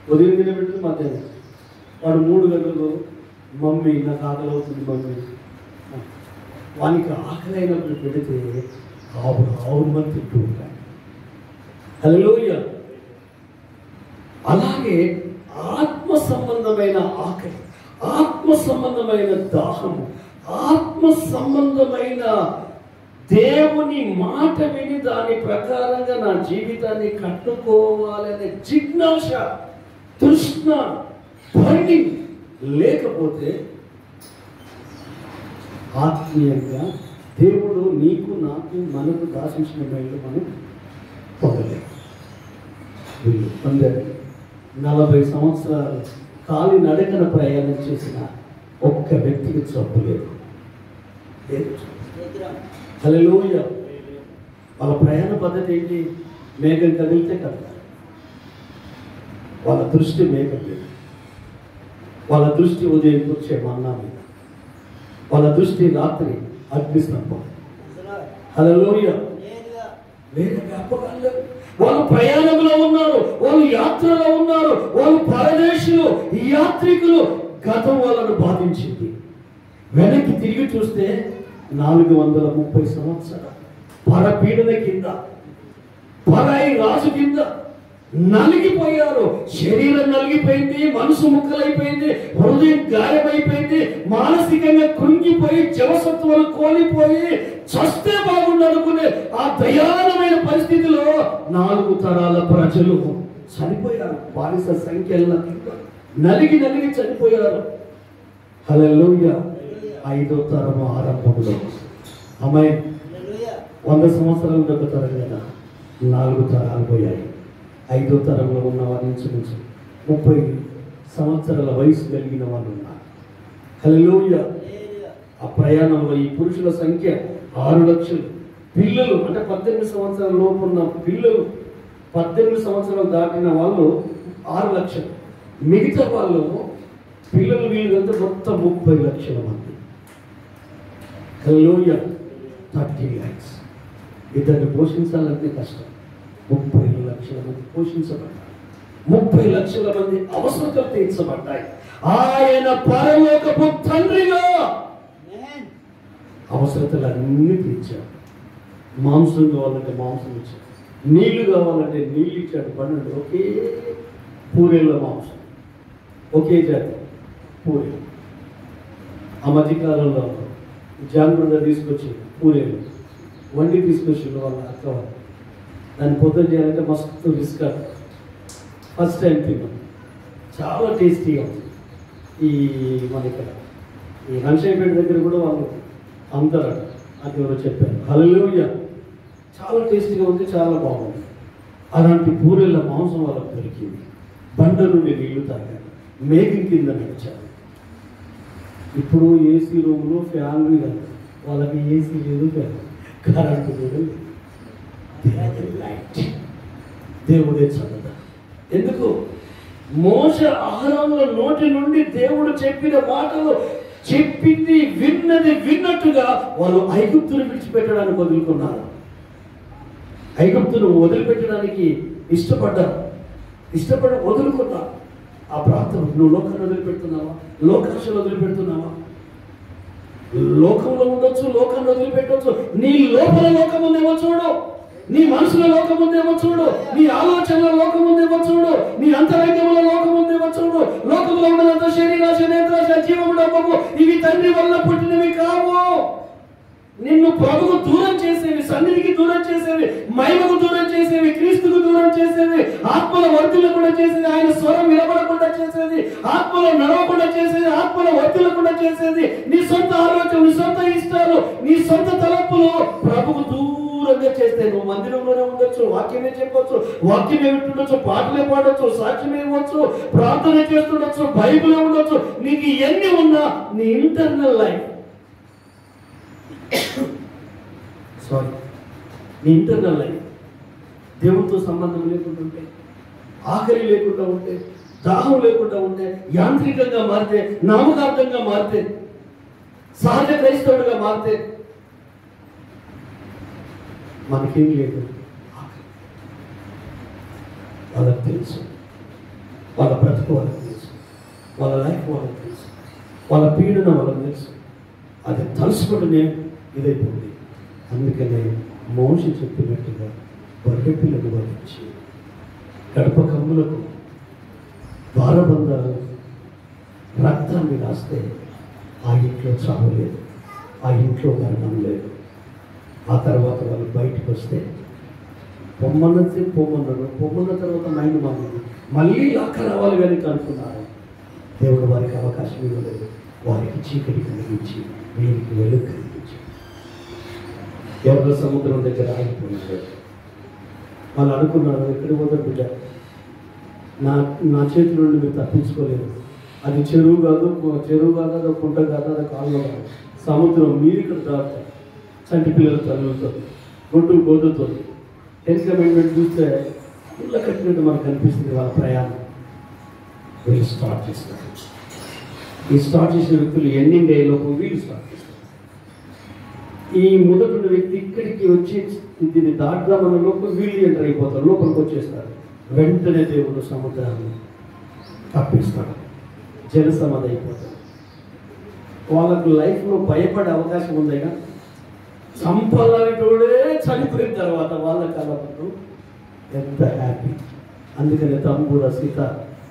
ఉదయం తినబెట్టిన మధ్యాహ్నం, వాడు 3 గంటలు మమ్మీ నాకు ఆకలి అవుతుంది మమ్మీ, వానికి ఆకలి అయినప్పుడు పెడితే ఆవుమని తింటూ ఉంటాడు. హల్లెలూయా. అలాగే ఆత్మ సంబంధమైన ఆకలి, ఆత్మ సంబంధమైన దాహము, ఆత్మ సంబంధమైన దేవుని మాట విని దాని ప్రకారంగా నా జీవితాన్ని కట్టుకోవాలనే జిజ్ఞాస, తృష్ణ, బర్నింగ్ లేకపోతే ఆత్మీయంగా దేవుడు నీకు, నాకు, మనకు దాచించిన మేలు మనం పొందలేము. 40 సంవత్సరాలు కాలి నడకన ప్రయాణం చేసిన ఒక్క వ్యక్తికి జబ్బు లేదు. హల్లెలూయా. వాళ్ళ ప్రయాణ పద్ధతి ఏంటి? మేఘం కదిలితే కదలాలి. వాళ్ళ దృష్టి మేఘం మీద, వాళ్ళ దృష్టి ఉదయం వచ్చే మన్నా మీద, వాళ్ళ దృష్టి రాత్రి అగ్నిస్తంభం. హల్లెలూయా. వేరే వ్యాపకాలు లేవు. వాళ్ళు ప్రయాణంలో ఉన్నారు, వాళ్ళు యాత్రలో ఉన్నారు, వాళ్ళు పరదేశులు, యాత్రికులు. గతం వాళ్ళను బాధించింది. వెనక్కి తిరిగి చూస్తే 430 సంవత్సరాలు పరపీడన కింద, పరాయి రాజు కింద నలిగిపోయారు. శరీరం నలిగిపోయింది, మనసు ముక్కలైపోయింది, హృదయం గాయమైపోయింది, మానసికంగా కృంగిపోయి జవసత్వాలు కోల్పోయి చస్తే బాగుండనుకునే ఆ దయానమైన పరిస్థితిలో 4 తరాల ప్రజలు చనిపోయారు. బానిస సంఖ్యల నలిగి చనిపోయారు. హల్లెలూయా. 5వ తరము ఆరంభంలో అమ్మాయి 100 సంవత్సరాలు ఒక తరం కదా, 4 తరాలు పోయాయి. 5వ తరంలో ఉన్న వారి నుంచి 30 సంవత్సరాల వయసు కలిగిన వాళ్ళు ఉన్నారు. హల్లెలూయా. ఆ ప్రయాణంలో ఈ పురుషుల సంఖ్య 6 లక్షలు. పిల్లలు అంటే 18 సంవత్సరాల లోపు ఉన్న పిల్లలు, 18 సంవత్సరాలు దాటిన వాళ్ళు 6 లక్షలు. మిగతా వాళ్ళు పిల్లలు వీళ్ళంతా మొత్తం 30 లక్షల మంది. హల్లెలూయా. 30 lakhs. ఇద్దరిని పోషించాలంటే కష్టం. 30 లక్షల మంది పోషించబడ్డారు. 30 లక్షల మంది అవసరతలు తీర్చబడ్డాయి. ఆయన పరలోకపు తండ్రిగా అవసరతలన్నీ తీర్చాడు. మాంసం కావాలంటే మాంసం ఇచ్చాడు, నీళ్లు కావాలంటే నీళ్ళు ఇచ్చాడు. పన్నెండు ఒకే పూరేళ్ళ మాంసం, ఒకే జాతి పూరేలు. ఆ మధ్యకాలంలో జాగ్రత్త తీసుకొచ్చి పూరేలు వండి తీసుకొచ్చి వాళ్ళ అక్క వాళ్ళు దాన్ని పొద్దున చేయాలంటే మస్తు రిస్క్. ఫస్ట్ టైం తిన్నాం, చాలా టేస్టీగా ఉంది. ఈ మన ఇక్కడ ఈ హన్షైపేట దగ్గర కూడా వాళ్ళు అమ్ముతారట, అది ఎవరో చెప్పారు. హల్లెలూయా. చాలా టేస్టీగా ఉంది, చాలా బాగుంది. అలాంటి పూరెళ్ళ మాంసం వాళ్ళకు దొరికింది. బండ నుండి నీళ్లు తాగారు, మేఘం కింద నడిచారు. ఇప్పుడు ఏసీ రూమ్లో ఫ్యాన్లు కాదు, వాళ్ళకి ఏసీ లేదు, ఫ్యాన్ కరెంటు కూడా లేదు. లైట్ దేవుడే చల్లదా. ఎందుకు? మోషే అహరోనుల నోటి నుండి దేవుడు చెప్పిన మాటలు చెప్పింది విన్నది విన్నట్టుగా వాళ్ళు ఐగుప్తును విడిచిపెట్టడానికి వదులుకున్నారు. ఐగుప్తును వదిలిపెట్టడానికి ఇష్టపడి వదులుకున్నారు. ఆ ప్రాంతం నువ్వు లోకాన్ని వదిలిపెడుతున్నావా? లోకాశలు వదిలిపెడుతున్నావా? లోకంలో ఉండొచ్చు, లోకాన్ని వదిలిపెట్టవచ్చు. నీ లోపల లోకం ఉందేమో చూడు, నీ మనసులో లోకం ఉందేమో చూడు, నీ ఆలోచనలో లోకం ఉందేమో చూడు, నీ అంతరంగంలో లోకం ఉందేమో చూడు. లోకంలో ఉన్నదంతా శరీరాశ, నేత్రాశ, జీవము, డబ్బము, ఇవి తండ్రి వల్ల పుట్టినవి కావు. నిన్ను ప్రభుకు దూరం చేసేవి, సన్నిధికి దూరం చేసేవి, మహిమకు దూరం చేసేవి, క్రీస్తుకు దూరం చేసేవి, ఆత్మల వర్తిల్లకుండా చేసేది, ఆయన స్వరం వినబడకుండా చేసేది, ఆత్మలో నడవకుండా చేసేది, ఆత్మల వర్తిల్లకుండా చేసేది నీ సొంత ఆలోచన, నీ సొంత ఇష్టాలు, నీ సొంత తలంపులు ప్రభుకు దూరంగా చేస్తే నువ్వు మందిరంలోనే ఉండొచ్చు, వాక్యమే చెప్పొచ్చు, వాక్యమే వింటుండొచ్చు, పాటలే పాడొచ్చు, సాక్ష్యమే ఇవ్వచ్చు, ప్రార్థన చేస్తుండొచ్చు, బైబిలే ఉండొచ్చు. నీకు ఎన్ని ఉన్నా నీ ఇంటర్నల్ లైఫ్ నీ ఇంటర్నల్ లైఫ్ దేవుడితో సంబంధం లేకుండా ఉంటే, ఆకలి లేకుండా ఉంటే, దాహం లేకుండా ఉంటే, యాంత్రికంగా మారితే, నామకార్థంగా మారితే, సహజ క్రైస్తవుడిగా మారితే మనకేం లేదు. వాళ్ళకి తెలుసు, వాళ్ళ బ్రతుకు వాళ్ళకి తెలుసు, వాళ్ళ లైఫ్ వాళ్ళకి తెలుసు, వాళ్ళ పీడన వాళ్ళకి తెలుసు. అది తలుసుకుంటూనే ఇదైపోయింది. అందుకనే మోషే చెప్పినట్టుగా బర్రెపిల్లను వధించి గడప కమ్ములకు ద్వారబంధాలు రక్తాన్ని రాస్తే ఆ ఇంట్లో చావు లేదు, ఆ ఇంట్లో మరణం లేదు. ఆ తర్వాత వాళ్ళు బయటకు వస్తే పొమ్మన్న తర్వాత మైండ్ మారింది, మళ్ళీ అక్క రావాలి కానీ అనుకున్నారు. దేవుడు వారికి అవకాశం ఇవ్వలేదు, వారికి చీకటి కలిగించి వీరికి వెలుగు కలిగించి ఎర్ర సముద్రం దగ్గర ఆగిపోయినారు. వాళ్ళు అనుకున్నారు, ఎక్కడ పోతారు బిడ్డ, నా చేతి నుండి మీరు తప్పించుకోలేదు. అది చెరువు కాదు, అది కుంట కాదు, అది కాలువ కాదు, సముద్రం. మీరు ఇక్కడ దాటారు చంటి పిల్లల తల్లులతో, గుడ్డు గోదుతో. 10th Commandment చూస్తే ఇళ్ళ కట్టినట్టు మనకు కనిపిస్తుంది వాళ్ళ ప్రయాణం. వీళ్ళు స్టార్ట్ చేస్తారు. ఈ స్టార్ట్ చేసిన వ్యక్తులు ఎండింగ్ అయ్యేలోపు వీళ్ళు స్టార్ట్ చేస్తారు. ఈ మొదటి వ్యక్తి ఇక్కడికి వచ్చి దీన్ని దాటుదామన్న లోపల వీళ్ళు ఎంటర్ అయిపోతారు, లోపలికి వచ్చేస్తారు. వెంటనే దేవుడు సముద్రాన్ని తప్పిస్తాడు, జలసమాధి అయిపోతాడు. వాళ్ళకు లైఫ్లో భయపడే అవకాశం ఉందేగా, చంపాలనేటోడే చనిపోయిన తర్వాత వాళ్ళ కలపడు ఎంత హ్యాపీ. అందుకని తంబూర సీత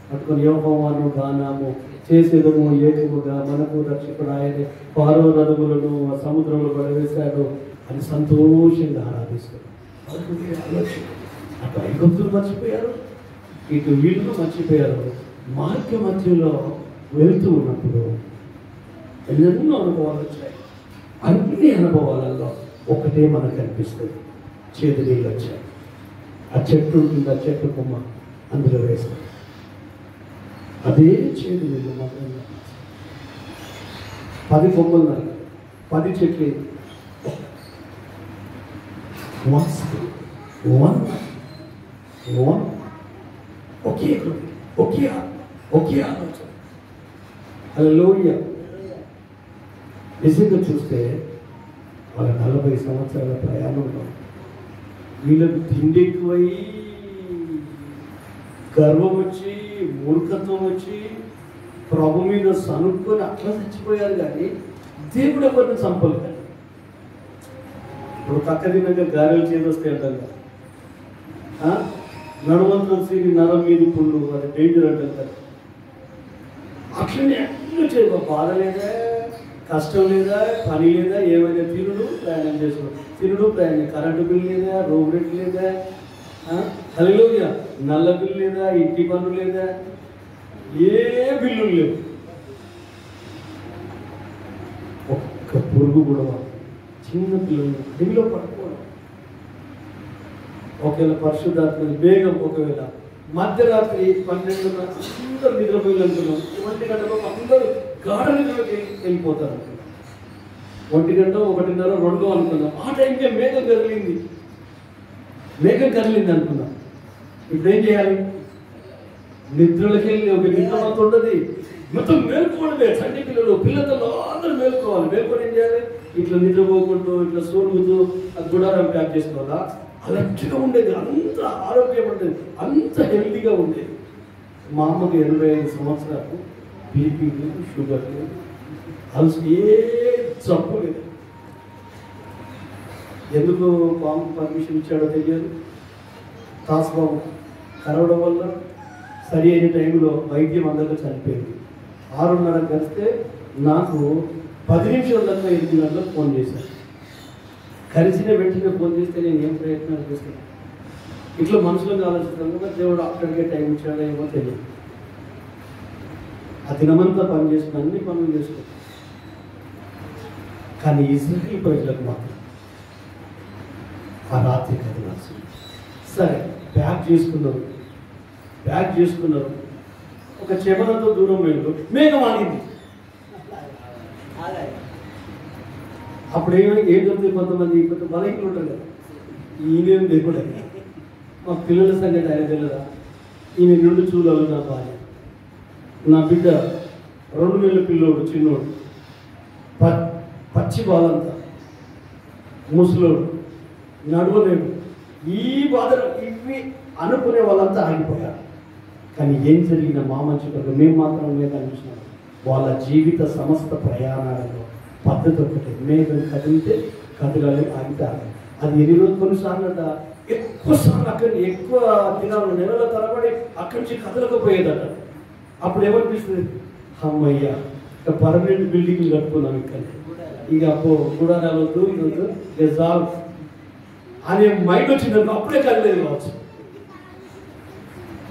పట్టుకొని యెహోవాను గానాము చేసేదము ఏకముగా, మనకు రక్షకుడు ఆయనే, ఫారో నదులను సముద్రంలో పడవేశాడు అని సంతోషంగా ఆరాధిస్తారు. అటు ఐగుప్తులు మర్చిపోయారు, ఇటు వీళ్ళు మర్చిపోయారు. మార్గ మధ్యలో వెళుతూ ఉన్నప్పుడు ఎన్నెన్నో అనుభవాలు వచ్చాయి. అన్ని అనుభవాలలో ఒకటే మనకు అనిపిస్తుంది, చేతి నీళ్ళు వచ్చాయి. ఆ చెట్టు ఉంటుంది, ఆ చెట్టు కొమ్మ అందులో వేస్తారు. అదే చేదు నీళ్ళు మాత్రమే. 10 కొమ్మలు నరక, 10 చెట్లు, ఒకే ఆలోచన. హల్లెలూయా. నిజంగా చూస్తే వాళ్ళ 40 సంవత్సరాల ప్రయాణంలో వీళ్ళకు తిండి ఎక్కువై, గర్వం వచ్చి, మూర్ఖత్వం వచ్చి, ప్రభు మీద సనుక్కొని అట్లా చచ్చిపోయారు. కానీ దేవుడు ఎవరిని చంపలు. కానీ ఇప్పుడు పక్క తిన్నాక గారెలు చేదొస్తే అంటారు కదా, నడవంతో సిరి నరం మీద పుండు, అది డేంజర్ అంటారు కదా. అట్లనే అన్నీ చేయదు. బాధ లేదా, కష్టం లేదా, పని లేదా, ఏమైనా తినుడు ప్రయాణం చేసుకోవడం, తినుడు ప్రయాణం. కరెంటు బిల్లు లేదా, రోడ్ రేట్ లేదా, హల్లెలూయా, నల్ల బిల్లు లేదా, ఇంటి పన్ను లేదా, ఏ బిల్లు లేవు. ఒక్క పురుగు కూడా చిన్న పిల్లలు అడవిలో పట్టుకోవడం. ఒకవేళ పరిశుద్ధాత్మ వేగం, ఒకవేళ మధ్యరాత్రి 12 అందరూ నిద్రపోయి అనుకున్నాం, 1 గంటలో అందరూ గాఢ నిద్రలోకి వెళ్ళిపోతారు. 1 గంట 1:30 2 అనుకున్నాం. ఆ టైంకే మేఘం కదిలింది అనుకున్నాం. ఇప్పుడు ఏం చేయాలి? నిద్రలకి వెళ్ళి ఒక నిద్ర మొత్తం ఉంటుంది, మొత్తం మేల్కోవడమే. చంటి పిల్లలతో అందరూ మేల్కోవాలి. మేల్కొని ఏం చేయాలి? ఇట్లా నిద్రపోకుంటూ, ఇట్లా సోలుగుతూ గుడారం ప్యాక్ చేసుకోవాలా. అలర్ట్గా ఉండేది, అంత ఆరోగ్యం ఉండేది, అంత హెల్తీగా ఉండేది. మా అమ్మకి 85 సంవత్సరాలు, బీపీ లేదు, షుగర్ లేదు, అలసి ఏ జబ్బు లేదు. ఎందుకు పాము పర్మిషన్ ఇచ్చాడో తెలియదు. తాస్బాబు కరవడం వల్ల సరి అయిన టైంలో వైద్యం అందరికీ చనిపోయింది. 6:30 కలిస్తే నాకు 10 నిమిషాల దాకా 8 గంటలకు ఫోన్ చేశాను. కలిసిన వెంటనే ఫోన్ చేస్తే నేను ఏం ప్రయత్నాలు చేస్తాను. ఇట్లా మనుషులకు ఆలోచిస్తాను కదా, దేవుడు అక్కడికే టైం ఇచ్చాడో ఏమో తెలియదు. ఆ దినమంతా పని చేసుకుని అన్ని పనులు చేసుకున్నాను. కానీ ఇజ్రాయేల్ ప్రజలకు మాత్రం ఆ రాత్రి కదలాల్సింది. సరే, ప్యాక్ చేసుకున్నారు. ఒక చెమనతో దూరం వెళ్ళు, మేఘం ఆగింది. అప్పుడు ఏం జరుగుతుంది? కొంతమంది బలహీనలు ఉంటారు కదా, ఈయనేం దేవుడు, మా పిల్లల సంగతి ఆయన తెలియదా? ఈయన 2 చూడాలి, నా భార్య, నా బిడ్డ 2 నెలల పిల్లోడు, చిన్నోడు, పచ్చి బాలంతా, ముసలోడు, నడవలేడు. ఈ బాధలు ఇవి అనుకునే వాళ్ళంతా ఆగిపోయారు. కానీ ఏం జరిగిన మా మంచి కొరకు మేము మాత్రమే కనిపించినాం. వాళ్ళ జీవిత సమస్త ప్రయాణాలలో పద్ధతి ఒకటి, మేఘం కదిలితే కదలాలి, ఆగితే ఆగాలి. అది ఎన్ని రోజులు, కొన్నిసార్లు ఎక్కువ సార్లు అక్కడి ఎక్కువ దినాలు, నెలల తరబడి అక్కడి నుంచి కదలకపోయేదట. అప్పుడు ఏమనిపిస్తుంది? అమ్మయ్య, పర్మనెంట్ బిల్డింగ్ కట్టుకున్నాం ఇక్కడ, ఇక గుడారాలు వద్దు, ఇదొద్దు, రిజాల్వ్ అనే మైండ్ వచ్చిందనుకో, అప్పుడే కదలేదు కావచ్చు.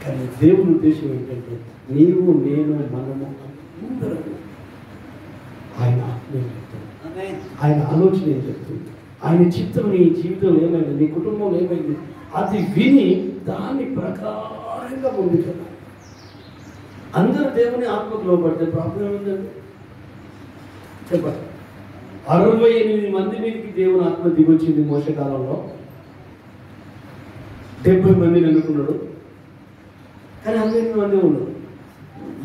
కానీ దేవుని ఉద్దేశం ఏంటంటే, నీవు, నేను, మనము అందరూ ఆయన ఆత్మ ఏం చెప్తుంది, ఆయన ఆలోచన ఏం చెప్తుంది, ఆయన చిత్తం నీ జీవితంలో ఏమైంది, నీ కుటుంబంలో ఏమైంది, అది విని దాని ప్రకారంగా ముందుకెళ్ళాలి. అందరూ దేవుని ఆత్మకు లోపడితే ప్రాబ్లం ఉందండి. చెప్పండి, 68 మంది మీదకి దేవుని ఆత్మ దిగొచ్చింది మోసకాలంలో. 70 మందిని అనుకున్నాడు, కానీ 100 మంది ఉన్నారు.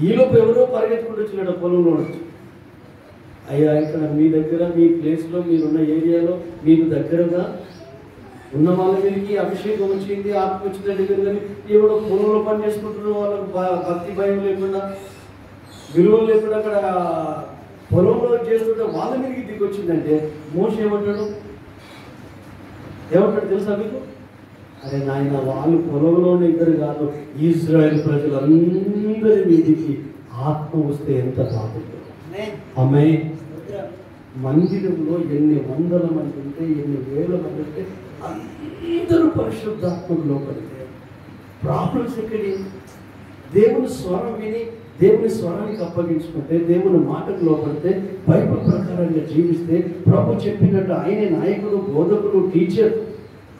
ఈలోపు ఎవరో పరిగెత్తుకుంటూ వచ్చినాడు పొలంలో నుంచి. అయ్యా, ఇక్కడ మీ దగ్గర, మీ ప్లేస్లో, మీరున్న ఏరియాలో మీకు దగ్గరగా ఉన్న వాళ్ళ మీదకి అభిషేకం వచ్చింది, ఆత్మ వచ్చిందంటే మీరు, కానీ ఎవడో పొలంలో పని చేసుకుంటున్న వాళ్ళకు భక్తి భయం లేకుండా, విలువలు లేకుండా అక్కడ పొలంలో చేస్తుంటే వాళ్ళ మీదకి దిగొచ్చిందంటే మోషే ఏమంటాడు తెలుసా మీకు? అరే నాయన, వాళ్ళు పొలంలోనే ఇద్దరు కాదు, ఇజ్రాయేల్ ప్రజలందరి మీదికి ఆత్మ వస్తే ఎంత బాగుంటుంది. ఆమె మందిరంలో ఎన్ని 100 మంది ఉంటే, ఎన్ని 1000 మంది ఉంటే, అందరూ పరిశుద్ధాత్మకు లోపడితే ప్రాబ్లమ్స్ ఎక్కడి? దేవుని స్వరం విని దేవుని స్వరానికి అప్పగించుకుంటే, దేవుని మాటకు లోపడితే, బైబిల్ ప్రకారంగా జీవిస్తే, ప్రభు చెప్పినట్టు ఆయనే నాయకుడు, బోధకుడు, టీచర్,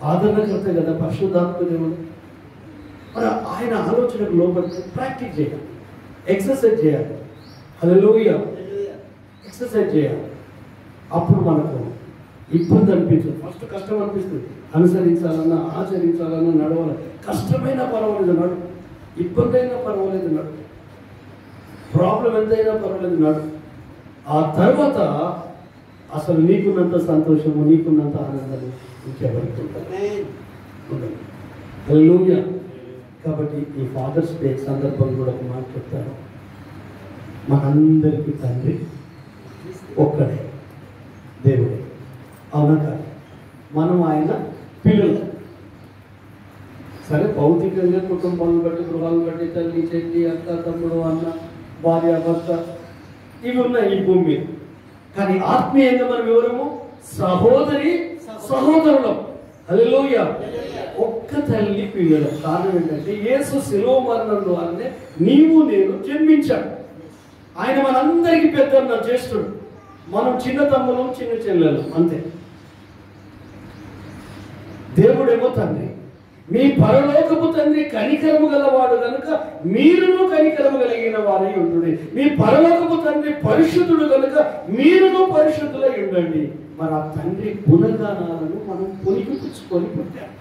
ఆదరణకర్త కదా పరిశుద్ధాత్మ దేవుడు. మరి ఆయన ఆలోచనకు లోపడితే ప్రాక్టీస్ చేయాలి. ఎక్సర్సైజ్ చేయాలి. హల్లెలూయా. ఎక్సర్సైజ్ చేయాలి. అప్పుడు మనకు ఇబ్బంది అనిపించదు. ఫస్ట్ కష్టం అనిపిస్తుంది, అనుసరించాలన్నా ఆచరించాలన్నా నడవాలి. కష్టమైనా పర్వాలేదు నడు, ఇబ్బంది అయినా పర్వాలేదు నడు, ప్రాబ్లం ఎంతైనా పర్వాలేదు నడు. ఆ తర్వాత అసలు నీకున్నంత సంతోషము, నీకున్నంత ఆనందము ఇంకెవరికి ఉంటుంది. హల్లెలూయా. కాబట్టి ఈ ఫాదర్స్ డే సందర్భం కూడా ఒక మాట చెప్తాను. మనందరికీ తండ్రి ఒక్కడే, దేవుడే. అవునా కాదు? మనం ఆయన పిల్లలు. సరే, భౌతికంగా కుటుంబాలను బట్టి, గృహాలను బట్టి, తల్లి చెల్లి, అక్క తమ్ముడు, అన్న, భార్య, భర్త ఇవి ఉన్నాయి ఈ భూమి మీద. కానీ ఆత్మీయంగా మనం ఎవరము? సహోదరి సహోదరులం. హల్లెలూయా. ఒక్క తల్లి పిల్లలు. కారణం ఏంటంటే యేసు శిలువ మరణం ద్వారానే నీవు నేను జన్మించాడు. ఆయన మనందరికీ పెద్దన్న, జ్యేష్ఠుడు. మనం చిన్న తమ్ములం, చిన్న చెల్లెలు, అంతే. దేవుడేమో తండ్రి. మీ పరలోకపు తండ్రి కనికరము గలవాడు కనుక మీరును కనికరము కలిగిన వారై ఉండండి. మీ పరలోకపు తండ్రి పరిశుద్ధుడు కనుక మీరును పరిశుద్ధులై ఉండండి. మరి ఆ తండ్రి గుణగానాలను మనం పొలికి పుచ్చుకొని పుట్టాం.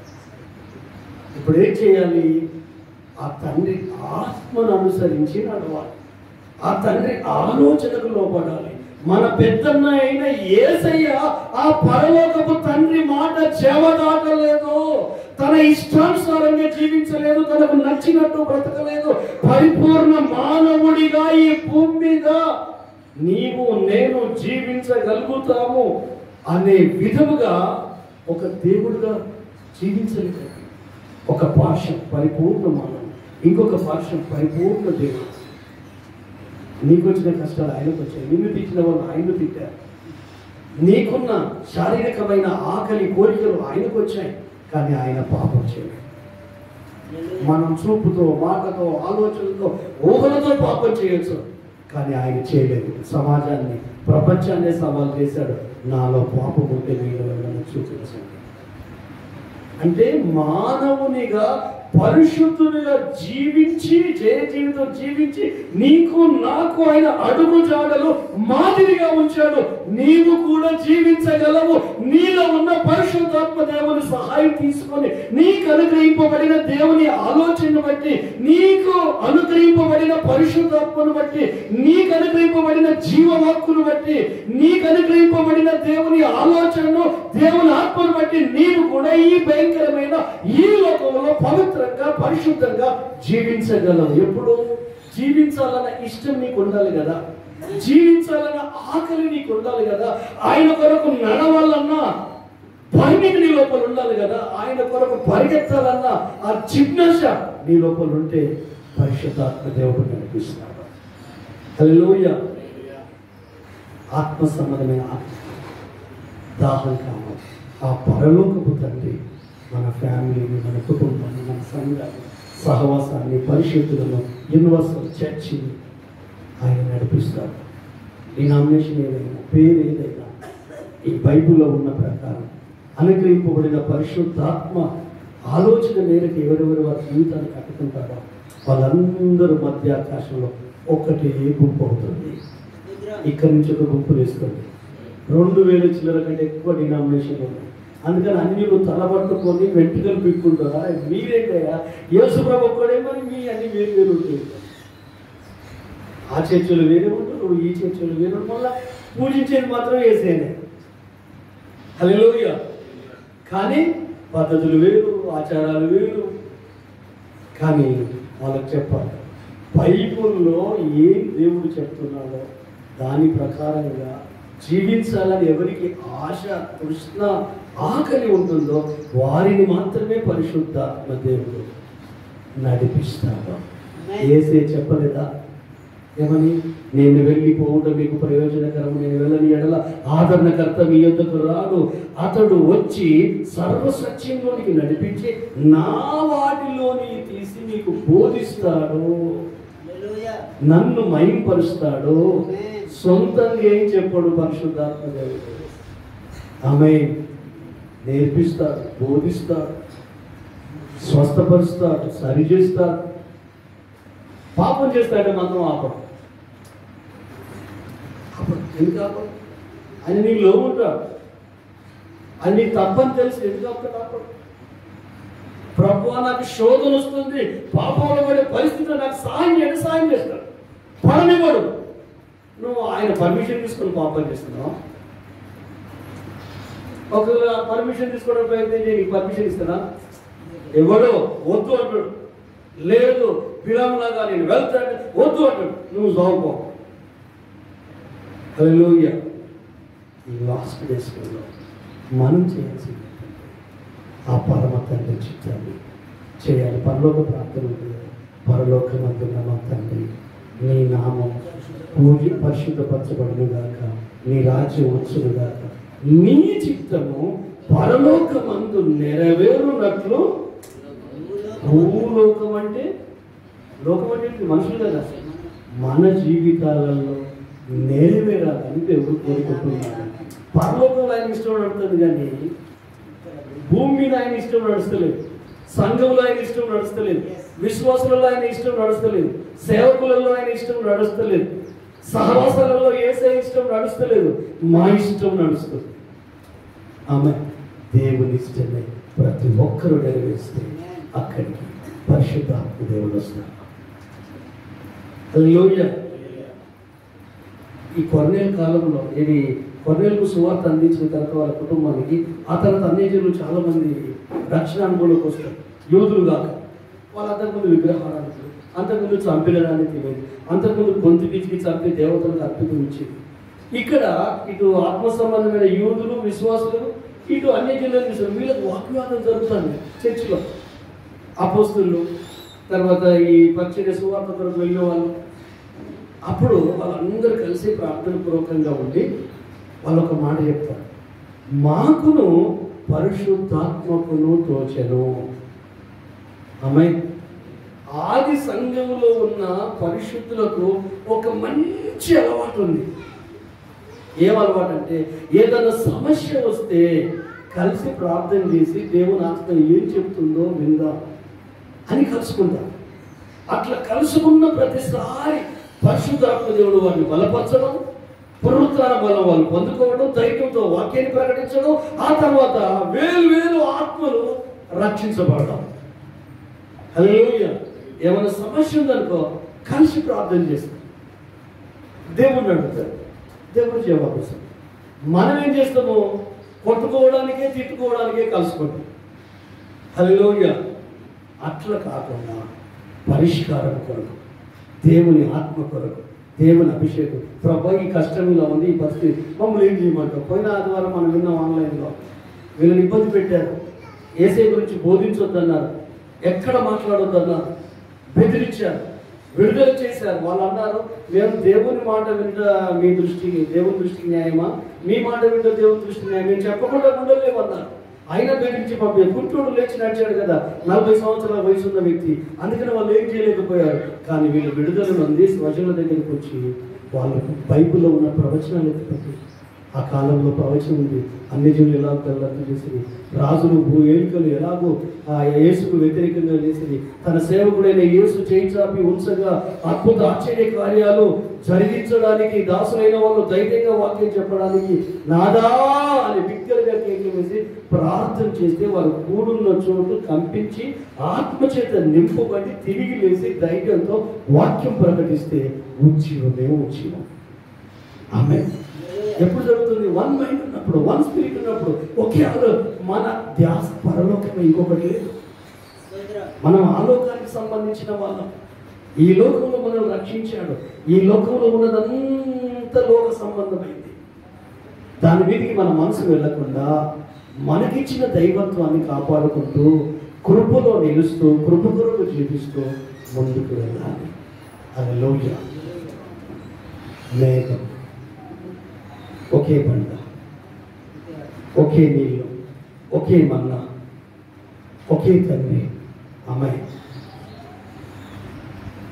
ఇప్పుడు ఏం చేయాలి? ఆ తండ్రి ఆత్మను అనుసరించి నడవాలి. ఆ తండ్రి ఆలోచనకు లోపడాలి. మన పెద్దన్న అయిన యేసయ్య ఆ పరలోకపు తండ్రి మాట చెవదాటలేదు. తన ఇష్టానుసారంగా జీవించలేదు, తనకు నచ్చినట్టు బ్రతకలేదు. పరిపూర్ణ మానవుడిగా ఈ భూమి మీద నీవు నేను జీవించగలుగుతాము అనే విధముగా ఒక దేవుడిగా జీవించలేదు. ఒక భాష పరిపూర్ణ మానవుడు, ఇంకొక భాష పరిపూర్ణ దేవుడు. నీకు వచ్చిన కష్టాలు ఆయనకు వచ్చాయి, నిన్ను తిట్టిన వాళ్ళు ఆయన్ను తిట్టారు. నీకున్న శారీరకమైన ఆకలి కోరికలు ఆయనకు వచ్చాయి, కానీ ఆయన పాపం చేయలేదు. మనం చూపుతో, మాటతో, ఆలోచనతో, ఊహలతో పాపం చేయొచ్చు, కానీ ఆయన చేయలేదు. సమాజాన్ని, ప్రపంచాన్ని సవాల్ చేశాడు. నాలో పాపం ఉంటే మీరు ఎవరైనా చూపించండి అంటే మానవునిగా పరిశుద్ధునిగా జీవించి, జయ జీవితం జీవించి నీకు నాకు ఆయన అడుగు జాడలు మాదిరిగా ఉంచాడు. నీవు కూడా జీవించగలవు. నీలో ఉన్న పరిశుద్ధాత్మ దేవుని సహాయం తీసుకొని నీకు అనుగ్రహింపబడిన దేవుని ఆలోచనను బట్టి, నీకు అనుగ్రహింపబడిన పరిశుద్ధాత్మను బట్టి, నీకు అనుగ్రహింపబడిన జీవవాక్కును బట్టి, నీకు అనుగ్రహింపబడిన దేవుని ఆలోచనను, దేవుని ఆత్మను బట్టి నీవు కూడా ఈ భయంకరమైన ఈ లోకంలో పవిత్రంగా, పరిశుద్ధంగా జీవించగలవు. ఎప్పుడు జీవించాలన్న ఇష్టం నీకు ఉండాలి కదా, జీవించాలన్న ఆకలి నీకు ఉండాలి కదా, ఆయన కొరకు నడవాలన్నా పరిమితి నీ లోపల ఉండాలి కదా, ఆయన కొరకు పరిగెత్తాలన్నా ఆ జిజ్ఞాస నీ లోపల ఉంటే పరిశుద్ధాత్మ దేవుడు నడిపిస్తాడు. హల్లెలూయా. ఆత్మ సంబంధమైన దాహం కావాలి. ఆ పరలోకపు తండ్రి మన ఫ్యామిలీని, మన కుటుంబాన్ని, మన సంఘాన్ని, సహవాసాన్ని, పరిశుద్ధులను, యూనివర్సల్ చర్చిని ఆయన నడిపిస్తాడు. డినామినేషన్ ఏదైనా, పేరు ఏదైనా, ఈ బైబిల్లో ఉన్న ప్రకారం అనుగ్రహింపబడిన పరిశుద్ధాత్మ ఆలోచన మేరకు ఎవరెవరు వారి జీవితాన్ని కట్టుకుంటారో వాళ్ళందరూ మధ్యాకాశంలో ఒకటే గుంపు అవుతుంది. ఇక్కడి నుంచి ఒక గుంపు వేసుకోండి. 2000 చిల్లర కంటే ఎక్కువ డినామినేషన్ ఉన్నాయి. అందుకని అన్యులు తలబట్టుకొని వెంట్రుకలు పిక్కుంటారా? మీరేంటయ్యా, యేసుప్రభు ఒక్కడే, మరి మీ అన్ని వేరు వేరు ఉంటాయి. ఆ చర్చలు వేరే ఉంటారు, ఈ చర్చలు వేరు, మళ్ళీ పూజించేది మాత్రం యేసేనే. హల్లెలూయా. కానీ పద్ధతులు వేరు, ఆచారాలు వేరు. కానీ వాళ్ళకి చెప్పాలి, బైబిల్లో ఏం దేవుడు చెప్తున్నాడో దాని ప్రకారంగా జీవించాలని ఎవరికి ఆశ, తృష్ణ, ఆకలి ఉంటుందో వారిని మాత్రమే పరిశుద్ధాత్మ దేవుడు నడిపిస్తాడు. యేసే చెప్పలేదా ఏమని? నేను వెళ్ళిపోవడం మీకు ప్రయోజనకరం, నేను వెళ్ళని ఎడల ఆదరణకర్త మీ యొద్దకు రాడు, అతడు వచ్చి సర్వసత్యంలోనికి నడిపించి నా వాటిలోని తీసి మీకు బోధిస్తాడు, నన్ను మహింపరుస్తాడు. సొంతంగా ఏం చెప్పాడు పరిశుద్ధాత్మ దేవుడు? ఆమేన్. నేర్పిస్తాడు, బోధిస్తాడు, స్వస్థపరుస్తాడు, సరిచేస్తాడు. పాపం చేస్తాడంటే మాత్రం ఆపడు. ఎందుకు ఆపడు? ఆయన నీలో ఉంటాడు, అది నీకు తప్పని తెలిసి ఎందుకు ఆపడు? ప్రభువా నాకు శోధన వస్తుంది, పాపంలో పడే పరిస్థితిలో నాకు సాయం చేస్తాడు, పడనివ్వడు. నువ్వు ఆయన పర్మిషన్ తీసుకొని పాపం చేస్తున్నావు. ఒకవేళ పర్మిషన్ తీసుకోవడం ప్రయత్నం చేయి, నీకు పర్మిషన్ ఇస్తానా? ఎవడో వద్దు అంటాడు. లేదు పిల్లలాగా నేను వెళ్తాను వద్దు అంటాడు. నువ్వు చదువుకో. హల్లెలూయా. ఈ లాస్ట్ డేస్లో మనం చేయాల్సింది ఆ పరమ తండ్రి చిత్తాన్ని చేయాలి. పరలోక ప్రార్థన ఉంటుంది. పరలోకమందున్న మా తండ్రి, నీ నామం పరిశుద్ధపరచబడును గాక, నీ రాజ్యం వచ్చును గాక, నీ చిత్తము పరలోకమందు నెరవేరునట్లు. భూలోకం అంటే లోకం అంటే మనుషులు కదా, మన జీవితాలలో నెరవేరాలని దేవుడు కోరుకుంటున్నాడు. పరలోకంలో ఆయన ఇష్టం నడుస్తుంది, కానీ భూమి మీద ఆయన ఇష్టం నడుస్తలేదు. సంఘంలో ఆయన ఇష్టం నడుస్తలేదు. విశ్వాసులలో ఆయన ఇష్టం నడుస్తలేదు. సేవకులలో ఆయన ఇష్టం నడుస్తలేదు. సహవాసాలలో యేసే ఇష్టం నడుస్తలేదు. మా ఇష్టం నడుస్తుంది. ఆమె దేవుని ఇష్టమే ప్రతి ఒక్కరూ నెరవేరిస్తే అక్కడికి పరిశుద్ధాత్మ దేవుడు వస్తాడు. హల్లెలూయా. ఈ కొర్నేలు కాలంలో ఇది కొర్నేలుకు సువార్త అందించిన తర్వాత వాళ్ళ కుటుంబానికి ఆ తర్వాత అన్యజనులు చాలా మంది రక్షణ అనుభవంలోకి వస్తారు. యోధులు కాక వాళ్ళు అంతకుముందు విగ్రహారానికి, అంతకుముందు చంపేయడానికి తినేది, అంతకుముందు గొంతు పిచ్చికి చంపి దేవతలకు అర్పితం ఇచ్చేది. ఇక్కడ ఇటు ఆత్మ సంబంధమైన యూదులు, విశ్వాసులు, ఇటు అన్యజనులు చూసారు. వీళ్ళకి వాగ్వాదం జరుగుతుంది చర్చిలో. అపోస్తులు, తర్వాత ఈ పరిచర్య సువార్త కొరకు వెళ్ళే వాళ్ళు. అప్పుడు వాళ్ళందరూ కలిసి ప్రార్థన పూర్వకంగా ఉండి వాళ్ళు ఒక మాట చెప్తారు, మాకును పరిశుద్ధాత్మకును తోచెను. ఆమె ఆది సంఘంలో ఉన్న పరిశుద్ధులకు ఒక మంచి అలవాటు ఉంది. ఏం అలవాటు అంటే, ఏదైనా సమస్య వస్తే కలిసి ప్రార్థన చేసి దేవుని ఆత్మ ఏం చెప్తుందో విందా అని కలుసుకుంటారు. అట్లా కలుసుకున్న ప్రతిసారి పరిశుద్ధాత్మ దేవుడు వారిని బలపరచడం, పునరుత్థాన బలం వాళ్ళు పొందుకోవడం, ధైర్యంతో వాక్యాన్ని ప్రకటించడం, ఆ తర్వాత వేలు ఆత్మలు రక్షించబడడం. హల్లెలూయా. ఏమైనా సమస్య ఉందనుకో కలిసి ప్రార్థన చేస్తాం, దేవుడిని అడుగుతారు, దేవుడు జవాబు ఇస్తాం. మనం ఏం చేస్తాము? కొట్టుకోవడానికే తిట్టుకోవడానికే కలుసుకుంటాం. హల్లెలూయా. అట్లా కాకుండా పరిష్కారం కొరకు, దేవుని ఆత్మ కొరకు, దేవుని అభిషేకం. ప్రభా ఈ కష్టం ఇలా ఉంది, ఈ పరిస్థితి మమ్మల్ని ఏం చేయమంటాం? పోయిన ఆదివారం మనం విన్నాం ఆన్లైన్లో, వీళ్ళని ఇబ్బంది పెట్టారు, యేసయ్య గురించి బోధించొద్దన్నారు, ఎక్కడ మాట్లాడొద్దన్నారు, బెదిరించారు, విడుదల చేశారు. వాళ్ళు అన్నారు, మేము దేవుని మాట వింట మీ దృష్టికి దేవుని దృష్టికి న్యాయమా, మీ మాట వింట దేవుని దృష్టికి న్యాయం, మేము చెప్పకుండా ఉండలేమన్నారు. అయినా బెదిరించి పంపారు. గుంటూరు లేచి నడిచాడు కదా, 40 సంవత్సరాల వయసు ఉన్న వ్యక్తి. అందుకని వాళ్ళు ఏం చేయలేకపోయారు. కానీ వీళ్ళు విడుదలను అందేసి వచనాల దగ్గరికి వచ్చి వాళ్ళు బైబిల్లో ఉన్న ప్రవచనాలు ఎత్తుపెట్టి, ఆ కాలంలో ప్రవచనం ఉంది, అన్ని జీవులు ఎలా గల్లత్తు చేసింది, రాజులు ఏలికలు ఎలాగో ఆ యేసుకు వ్యతిరేకంగా చేసింది, తన సేవకుడైన యేసు చేయించాపి ఉంచగా అద్భుత ఆశ్చర్య కార్యాలు జరిగించడానికి దాసులైన వాళ్ళు ధైర్యంగా వాక్యం చెప్పడానికి నాదా అని బిగ్గరగా కేకలు వేసి ప్రార్థన చేస్తే వారు కూడున్న చోటు కంపించి ఆత్మచేత నింపబడి తిరిగి లేసి ధైర్యంతో వాక్యం ప్రకటిస్తే ఉజ్జీవం. ఆమె ఎప్పుడు జరుగుతుంది? వన్ మైండ్ ఉన్నప్పుడు, వన్ స్పిరిట్ ఉన్నప్పుడు, ఒకే మన ధ్యాస పరలోకమే, ఇంకొకటి లేదు. మనం ఆలోకానికి సంబంధించిన వాళ్ళం. ఈ లోకంలో మనం రక్షించాడు. ఈ లోకంలో ఉన్నదంతా లోక సంబంధమైంది. దాని మీదకి మన మనసు వెళ్లకుండా మనకిచ్చిన దైవత్వాన్ని కాపాడుకుంటూ కృపలో నిలుస్తూ కృప కొరకు జీవిస్తూ ముందుకు వెళ్ళాలి. హల్లెలూయా. మేఘం, ఒకే బండ, ఒకే నీళ్ళు, ఒకే మన్నా, ఒకే తండ్రి. అమ్మాయి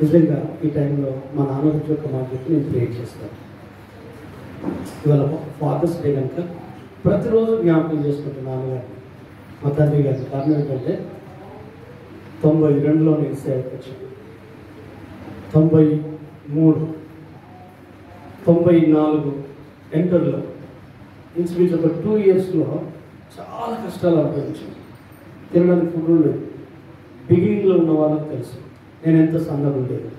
నిజంగా ఈ టైంలో మా నాన్న గురించి ఒక మాట చెప్పి నేను ప్రేర్ చేస్తాను. ఇవాళ ఫాదర్స్ డే కనుక ప్రతిరోజు జ్ఞాపకం చేసుకుంటున్నాను నాన్నగారిని, మా తండ్రి గారిని. కారణం ఏంటంటే 92లో నేను సేవకు వచ్చాను. 93, 94 ఎంటర్లో ఇంచుమించు ఒక 2 ఇయర్స్లో చాలా కష్టాలు అనుభవించాను. తినడానికి ఫుడ్ ఉండేది. బిగినింగ్లో ఉన్న వాళ్ళకి తెలుసు నేను ఎంత సన్నగా ఉండేది.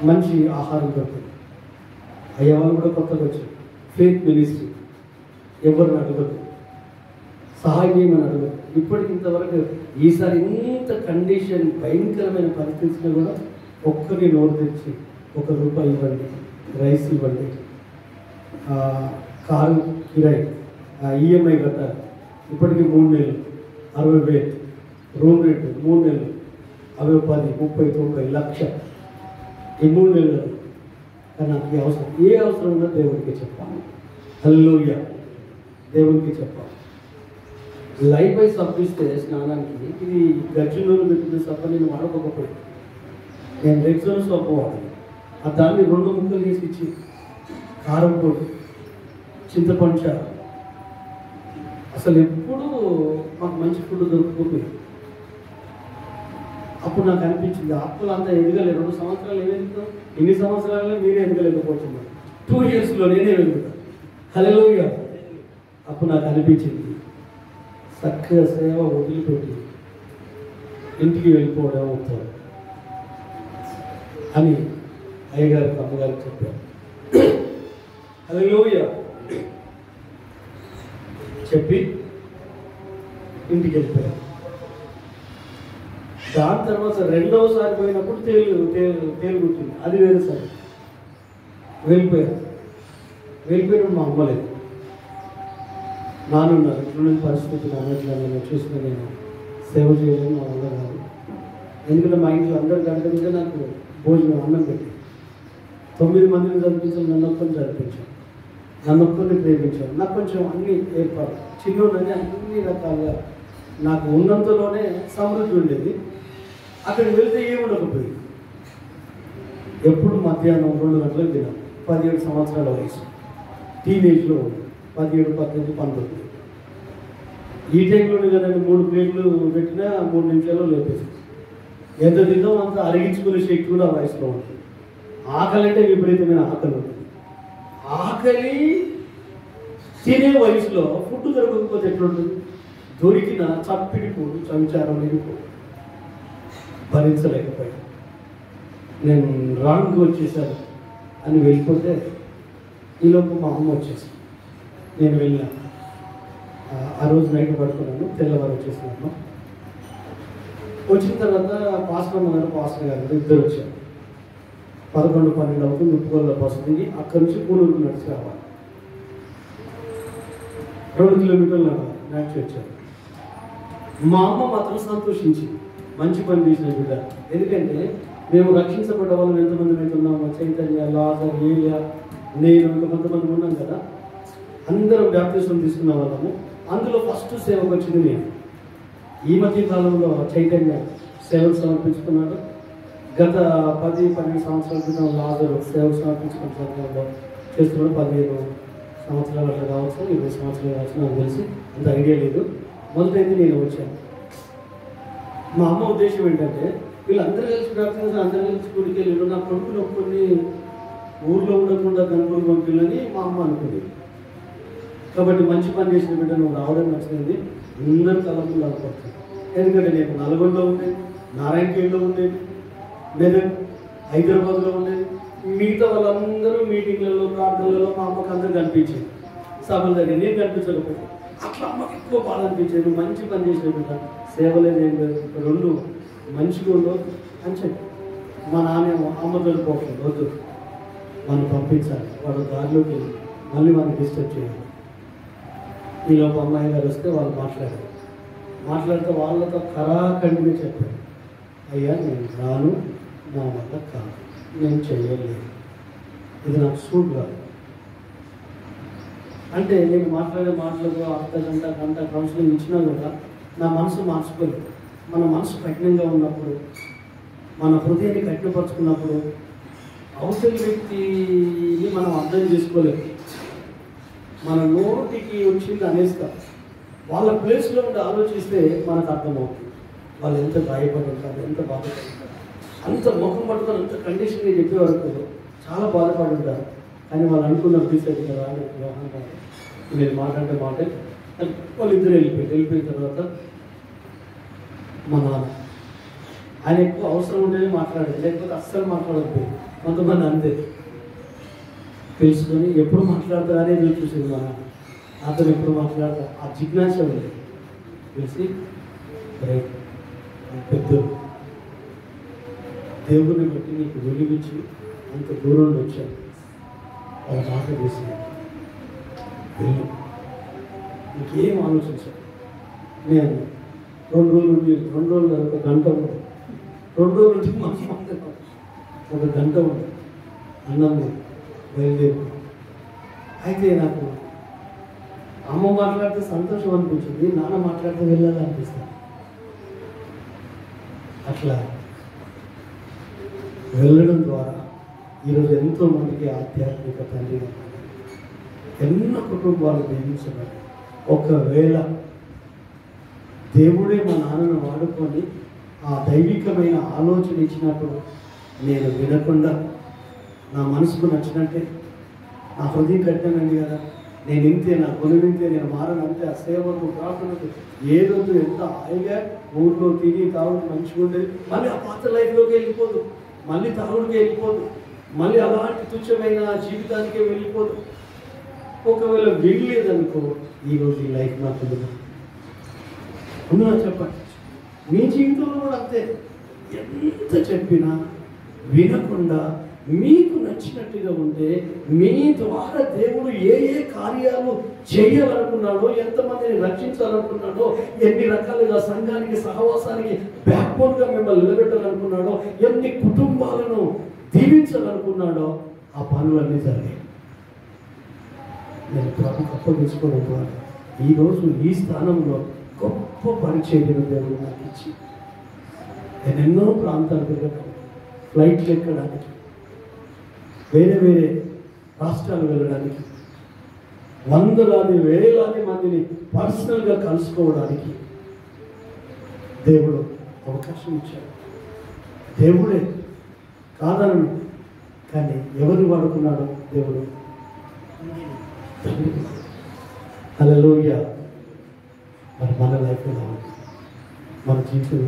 మంచి ఆహారం దొరుకుతుంది. అయ్యే వాళ్ళు కూడా కొత్తగా వచ్చారు. ఫెయిత్ మినిస్ట్రీ ఎవరిని అడగదు, సహాయం చేయమని అడగదు. ఇప్పటికి ఇంతవరకు ఈసారి ఇంత కండిషన్ భయంకరమైన పరిస్థితుల్లో కూడా ఒక్కరిని నోరు తెచ్చి ₹1 ఇవ్వండి, రైస్ ఇవ్వండి, కారు కిరాయి ఈఎంఐ కట్టాలి, ఇప్పటికీ 3 నెలలు 60,000, రూమ్ రెంట్ 3 నెలలు 60, 10, 30, 90 లక్ష ఈ 3 నెలలు. కానీ నాకు ఈ అవసరం, ఏ అవసరం ఉందో దేవుడికి చెప్పాలి. హల్లెలూయా, దేవునికి చెప్పాలి. లైఫ్ బై సబ్బు ఇస్తే స్నానానికి ఇది గజ్జులో పెట్టిన సబ్బు నేను వాడుకోకపోయాను. నేను రెగ్జోన్ సబ్బు వాడాను. ఆ దాన్ని 2 ముక్కలు తీసి ఇచ్చి కారం పొడి, చింతపండు చారు, అసలు ఎప్పుడూ మాకు మంచి ఫుడ్ దొరకకపోయింది. అప్పుడు నాకు అనిపించింది ఆత్మలు అంతా ఎదగలేదు. 2 సంవత్సరాలు ఏదెదుగుతాం, ఇన్ని సంవత్సరాలలో మీరే ఎదగలేకపోతున్నారు. 2 ఇయర్స్లో నేనే ఎదుగుతాను. హల్లెలూయా. అప్పుడు నాకు అనిపించింది చక్కగా సేవ వదిలిపెట్టి ఇంటికి వెళ్ళిపోవడం అవుతాడు అని అయ్యగారికి అమ్మగారికి చెప్పాను. హల్లెలూయా. చెప్పి ఇంటికి వెళ్ళిపోయాను. దాని తర్వాత 2వసారి పోయినప్పుడు తేలు కుట్టింది. అది వేరేసారి వెళ్ళిపోయినప్పుడు మా అమ్మ లేదు, నానున్నారు. ఇట్లున్న పరిస్థితులు అన్నట్లా నేను చూసిన నేను సేవ చేయలేను, నా వల్ల కాదు. ఎందుకంటే మా ఇంట్లో అందరు గంట మీద నాకు భోజనం అన్నం పెట్టి 9 మందిని చదివించాను, నన్ను ఒక్కరిని చదివించాను, నన్ను ఒక్కరిని ప్రేమించాను. నాకు కొంచెం అన్ని ఏర్పాటు చిన్నోడని అన్ని రకాలుగా నాకు ఉన్నంతలోనే సమృద్ధి ఉండేది. అక్కడికి వెళ్తే ఏముండకపోయింది. ఎప్పుడు మధ్యాహ్నం 2 గంటలకు తినాలి. 17 సంవత్సరాల వయసు, టీనేజ్లో 17, 18, 19. ఈ టైంలోనే కదండి 3 ప్లేట్లు పెట్టినా 3 నిమిషాల్లో లేపేసి ఎంత తిందాం అంత అరిగించుకునే శక్తి కూడా ఆ వయసులో ఉంటుంది. ఆకలి అంటే విపరీతమైన ఆకలి ఉంటుంది. ఆకలి తినే వయసులో ఫుడ్ దొరకకపోతే ఎట్లుంటుంది? దొరికిన చప్పిడిపోదు, సంచారం వెళ్ళిపోదు. భరించలేకపోయాను. నేను రాంగ్ వచ్చేసాను అని వెళ్ళిపోతే ఈలోపు మా అమ్మ వచ్చేసి నేను వెళ్ళాను. ఆ రోజు నైట్ పడుకున్నాను, తెల్లవారు వచ్చేసినాను. వచ్చిన తర్వాత పాస్టర్ గారు ఇద్దరు వచ్చారు. 11, 12 అవుతుంది. ఉప్పుగోళ్ళ బస్సు దిగి అక్కడి నుంచి కూనూరుకు నడిచి రావాలి. 2 కిలోమీటర్లు నడిచి వచ్చారు. మా అమ్మ మాత్రం సంతోషించింది, మంచి పని చేసిన బిడ్డ. ఎందుకంటే మేము రక్షించబడ్డ వాళ్ళం ఎంతమంది అయితే ఉన్నామో, చైతన్య, లాజర్, ఏలియా, నేను ఇంకా కొంతమంది ఉన్నాం కదా, అందరం బాప్తిసం తీసుకున్న వాళ్ళము. అందులో ఫస్ట్ సేవకు వచ్చింది నేను. ఈ మధ్య కాలంలో చైతన్య సేవలు సమర్పించుకున్నాడు. గత 10-12 సంవత్సరాల క్రితం లాజరు సేవలు సమర్పించుకున్న సందర్భంలో చేస్తున్నాడు. 15 సంవత్సరాలు అట్లా కావచ్చు, 20 సంవత్సరాలు కావచ్చు, నాకు తెలిసి అంత ఐడియా లేదు. మొదటైతే నేను వచ్చాను. మా అమ్మ ఉద్దేశం ఏంటంటే వీళ్ళందరూ కలిసి ప్రార్థన, అందరూ కలిసి గుడికి వెళ్ళారు, నా కొడుకులు ఒక్కరిని ఊళ్ళో ఉండకుండా కనుగోలు పంపిల్లని మా అమ్మ అనుకుంది. కాబట్టి మంచి పని చేసిన బిడ్డ నువ్వు రావడం నచ్చింది. అందరూ తలపులు అనుకుంటుంది. ఎందుకంటే నేను నల్గొండలో ఉండేది, నారాయణఖేడ్లో ఉండేది, మెదక్, హైదరాబాద్లో ఉండేది. మిగతా వాళ్ళందరూ మీటింగ్లలో, ప్రార్థనలలో మా అమ్మకు అందరూ కనిపించేది. సభల దగ్గర నేను కనిపించకపోతే అట్లా అమ్మకి ఎక్కువ బాధ అనిపించేది. మంచి పని చేసిన బిడ్డ, సేవలేదు ఏం లేదు, 2 మంచిగా ఉండవు అని చెప్పి మా నాన్న అమ్మతో పోతుంది, వద్దు మనం పంపించాలి, వాడు దారిలోకి వెళ్ళి మళ్ళీ మనం డిస్టర్బ్ చేయాలి. ఈలోపు అమ్మాయి గారు వస్తే వాళ్ళు మాట్లాడితే వాళ్ళతో కరాఖండిగా చెప్పారు, అయ్యా నేను రాను, నా వల్ల కాదు, నేను చేయలేదు, ఇది నాకు సూట్ కాదు అంటే. నేను మాట్లాడే మాటలకు గంట కౌన్సిలింగ్ ఇచ్చినా కూడా నా మనసు మార్చుకోలేదు. మన మనసు కఠినంగా ఉన్నప్పుడు, మన హృదయాన్ని కఠినపరుచుకున్నప్పుడు అవతలి వ్యక్తిని మనం అర్థం చేసుకోలేదు. మన నోటికి వచ్చింది అనేస్తాం. వాళ్ళ ప్లేస్లో ఉండి ఆలోచిస్తే మనకు అర్థమవుతుంది వాళ్ళు ఎంత గాయపడి ఉంటారు, ఎంత బాధపడి ఉంటారు. అంత ముఖం పట్టుకొని అంత కండిషన్గా చెప్పే వరకు చాలా బాధపడి ఉంటారు. కానీ వాళ్ళు అనుకున్న తీసేది కదా నేను మాట్లాడే మాట వాళ్ళు ఇద్దరు వెళ్ళిపోయిన తర్వాత మా నాన్న ఆయన ఎక్కువ అవసరం ఉండేది మాట్లాడేది, లేకపోతే అస్సలు మాట్లాడకపోయి కొంతమంది అంతే తెలుసుకొని ఎప్పుడు మాట్లాడతారనే ఎదురు చూసేది. మా నాన్న అతను ఎప్పుడు మాట్లాడతా ఆ జిజ్ఞాస ఉంది తెలిసి పెద్దలు దేవుని బట్టి నీకు వెలిగించి అంత దూరంలో వచ్చాను వాళ్ళ మాట చేసింది వెళ్ళు నీకేం ఆలోచించాను. నేను 2 రోజులు ఉంది, 2 రోజులు కాదు, 1 గంట ఉంది, 2 రోజులు ఉంటే మంచి 1 గంట ఉంది అన్నం బయలుదేరి. అయితే నాకు అమ్మ మాట్లాడితే సంతోషం అనిపించింది, నాన్న మాట్లాడితే వెళ్ళాలనిపిస్తుంది. అట్లా వెళ్ళడం ద్వారా ఈరోజు ఎంతో మందికి ఆధ్యాత్మిక తండ్రి ఎన్నో కుటుంబాలు జీవించబడి, ఒకవేళ దేవుడే మా నాన్నను వాడుకొని ఆ దైవికమైన ఆలోచన ఇచ్చినప్పుడు నేను వినకుండా నా మనసుకు నచ్చినట్టే నా హృదయం కట్టానండి కదా, నేను ఇంతే, నా కొను వింతే, నేను మారనంతే, ఆ సేవకు ప్రార్థనకు ఏదొద్దు, ఎంత హాయిగా ఊళ్ళో తిని తాగుడు మంచిగా ఉండేది, మళ్ళీ ఆ పాత లైఫ్లోకి వెళ్ళిపోదు, మళ్ళీ తాగుడికి వెళ్ళిపోదు, మళ్ళీ అలాంటి తుచ్చమైన జీవితానికే వెళ్ళిపోదు. ఒకవేళ వెళ్ళలేదనుకో ఈరోజు ఈ లైఫ్ నాకు ఉండదు. అందులో చెప్పండి, మీ జీవితంలో కూడా అంతే. ఎంత చెప్పినా వినకుండా మీకు నచ్చినట్టుగా ఉంటే మీ ద్వారా దేవుడు ఏ ఏ కార్యాలు చేయాలనుకున్నాడో, ఎంతమందిని రక్షించాలనుకున్నాడో, ఎన్ని రకాలుగా సంఘానికి సహవాసానికి బ్యాక్బోన్గా మిమ్మల్ని నిలబెట్టాలనుకున్నాడో, ఎన్ని కుటుంబాలను దీవించాలనుకున్నాడో ఆ పనులన్నీ జరిగాయి. నేను ప్రభుకు అప్పగించుకోవడం ద్వారా ఈరోజు ఈ స్థానంలో గొప్ప పరిచయం దేవుడు నాకు ఇచ్చి నేను ఎన్నో ప్రాంతాలు తిరగడానికి, ఫ్లైట్లు ఎక్కడానికి, వేరే వేరే రాష్ట్రాలు వెళ్ళడానికి, వందలాది వేలాది మందిని పర్సనల్గా కలుసుకోవడానికి దేవుడు అవకాశం ఇచ్చాడు. దేవుడే కాదనను, కానీ ఎవరు వాడుకున్నాడో దేవుడు. హల్లెలూయా. మరి మన లైఫ్ ఎలా ఉంది, మన జీవితం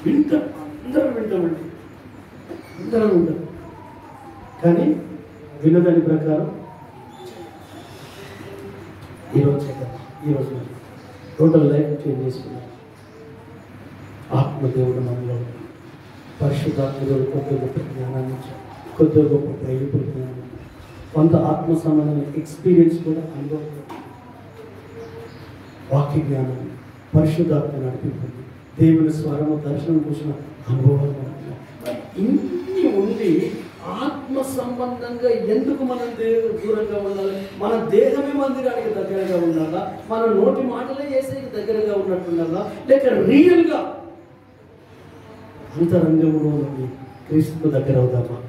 వింటాం, అందరం వింటామండి, అందరం ఉంటాం. కానీ వినదాని ప్రకారం ఈరోజు టోటల్ లైఫ్ చేంజ్ చేసుకున్నాం. ఆత్మదేవుడు మనలో పరిశుద్ధాత్మదేవుడు కొద్ది గొప్ప జ్ఞానాన్ని ఇచ్చాడు, కొద్ది గొప్ప బైబిల్ జ్ఞానం, కొంత ఆత్మ సంబంధమైన ఎక్స్పీరియన్స్ కూడా అనుభవం, వాక్య జ్ఞానం, పరిశుద్ధాత్మ నడిపించింది, దేవుని స్వరము దర్శనం చూసిన అనుభవం. ఇన్ని ఉండి ఆత్మ సంబంధంగా ఎందుకు మనం దేవుడు దూరంగా ఉండాలి? మన దేహమే మందిరానికి దగ్గరగా ఉండాలా? మన నోటి మాటలే యేసుకి దగ్గరగా ఉన్నట్టుండాలా? లేక రియల్గా అంతరంగంలో క్రీస్తుకు దగ్గర అవుతామా?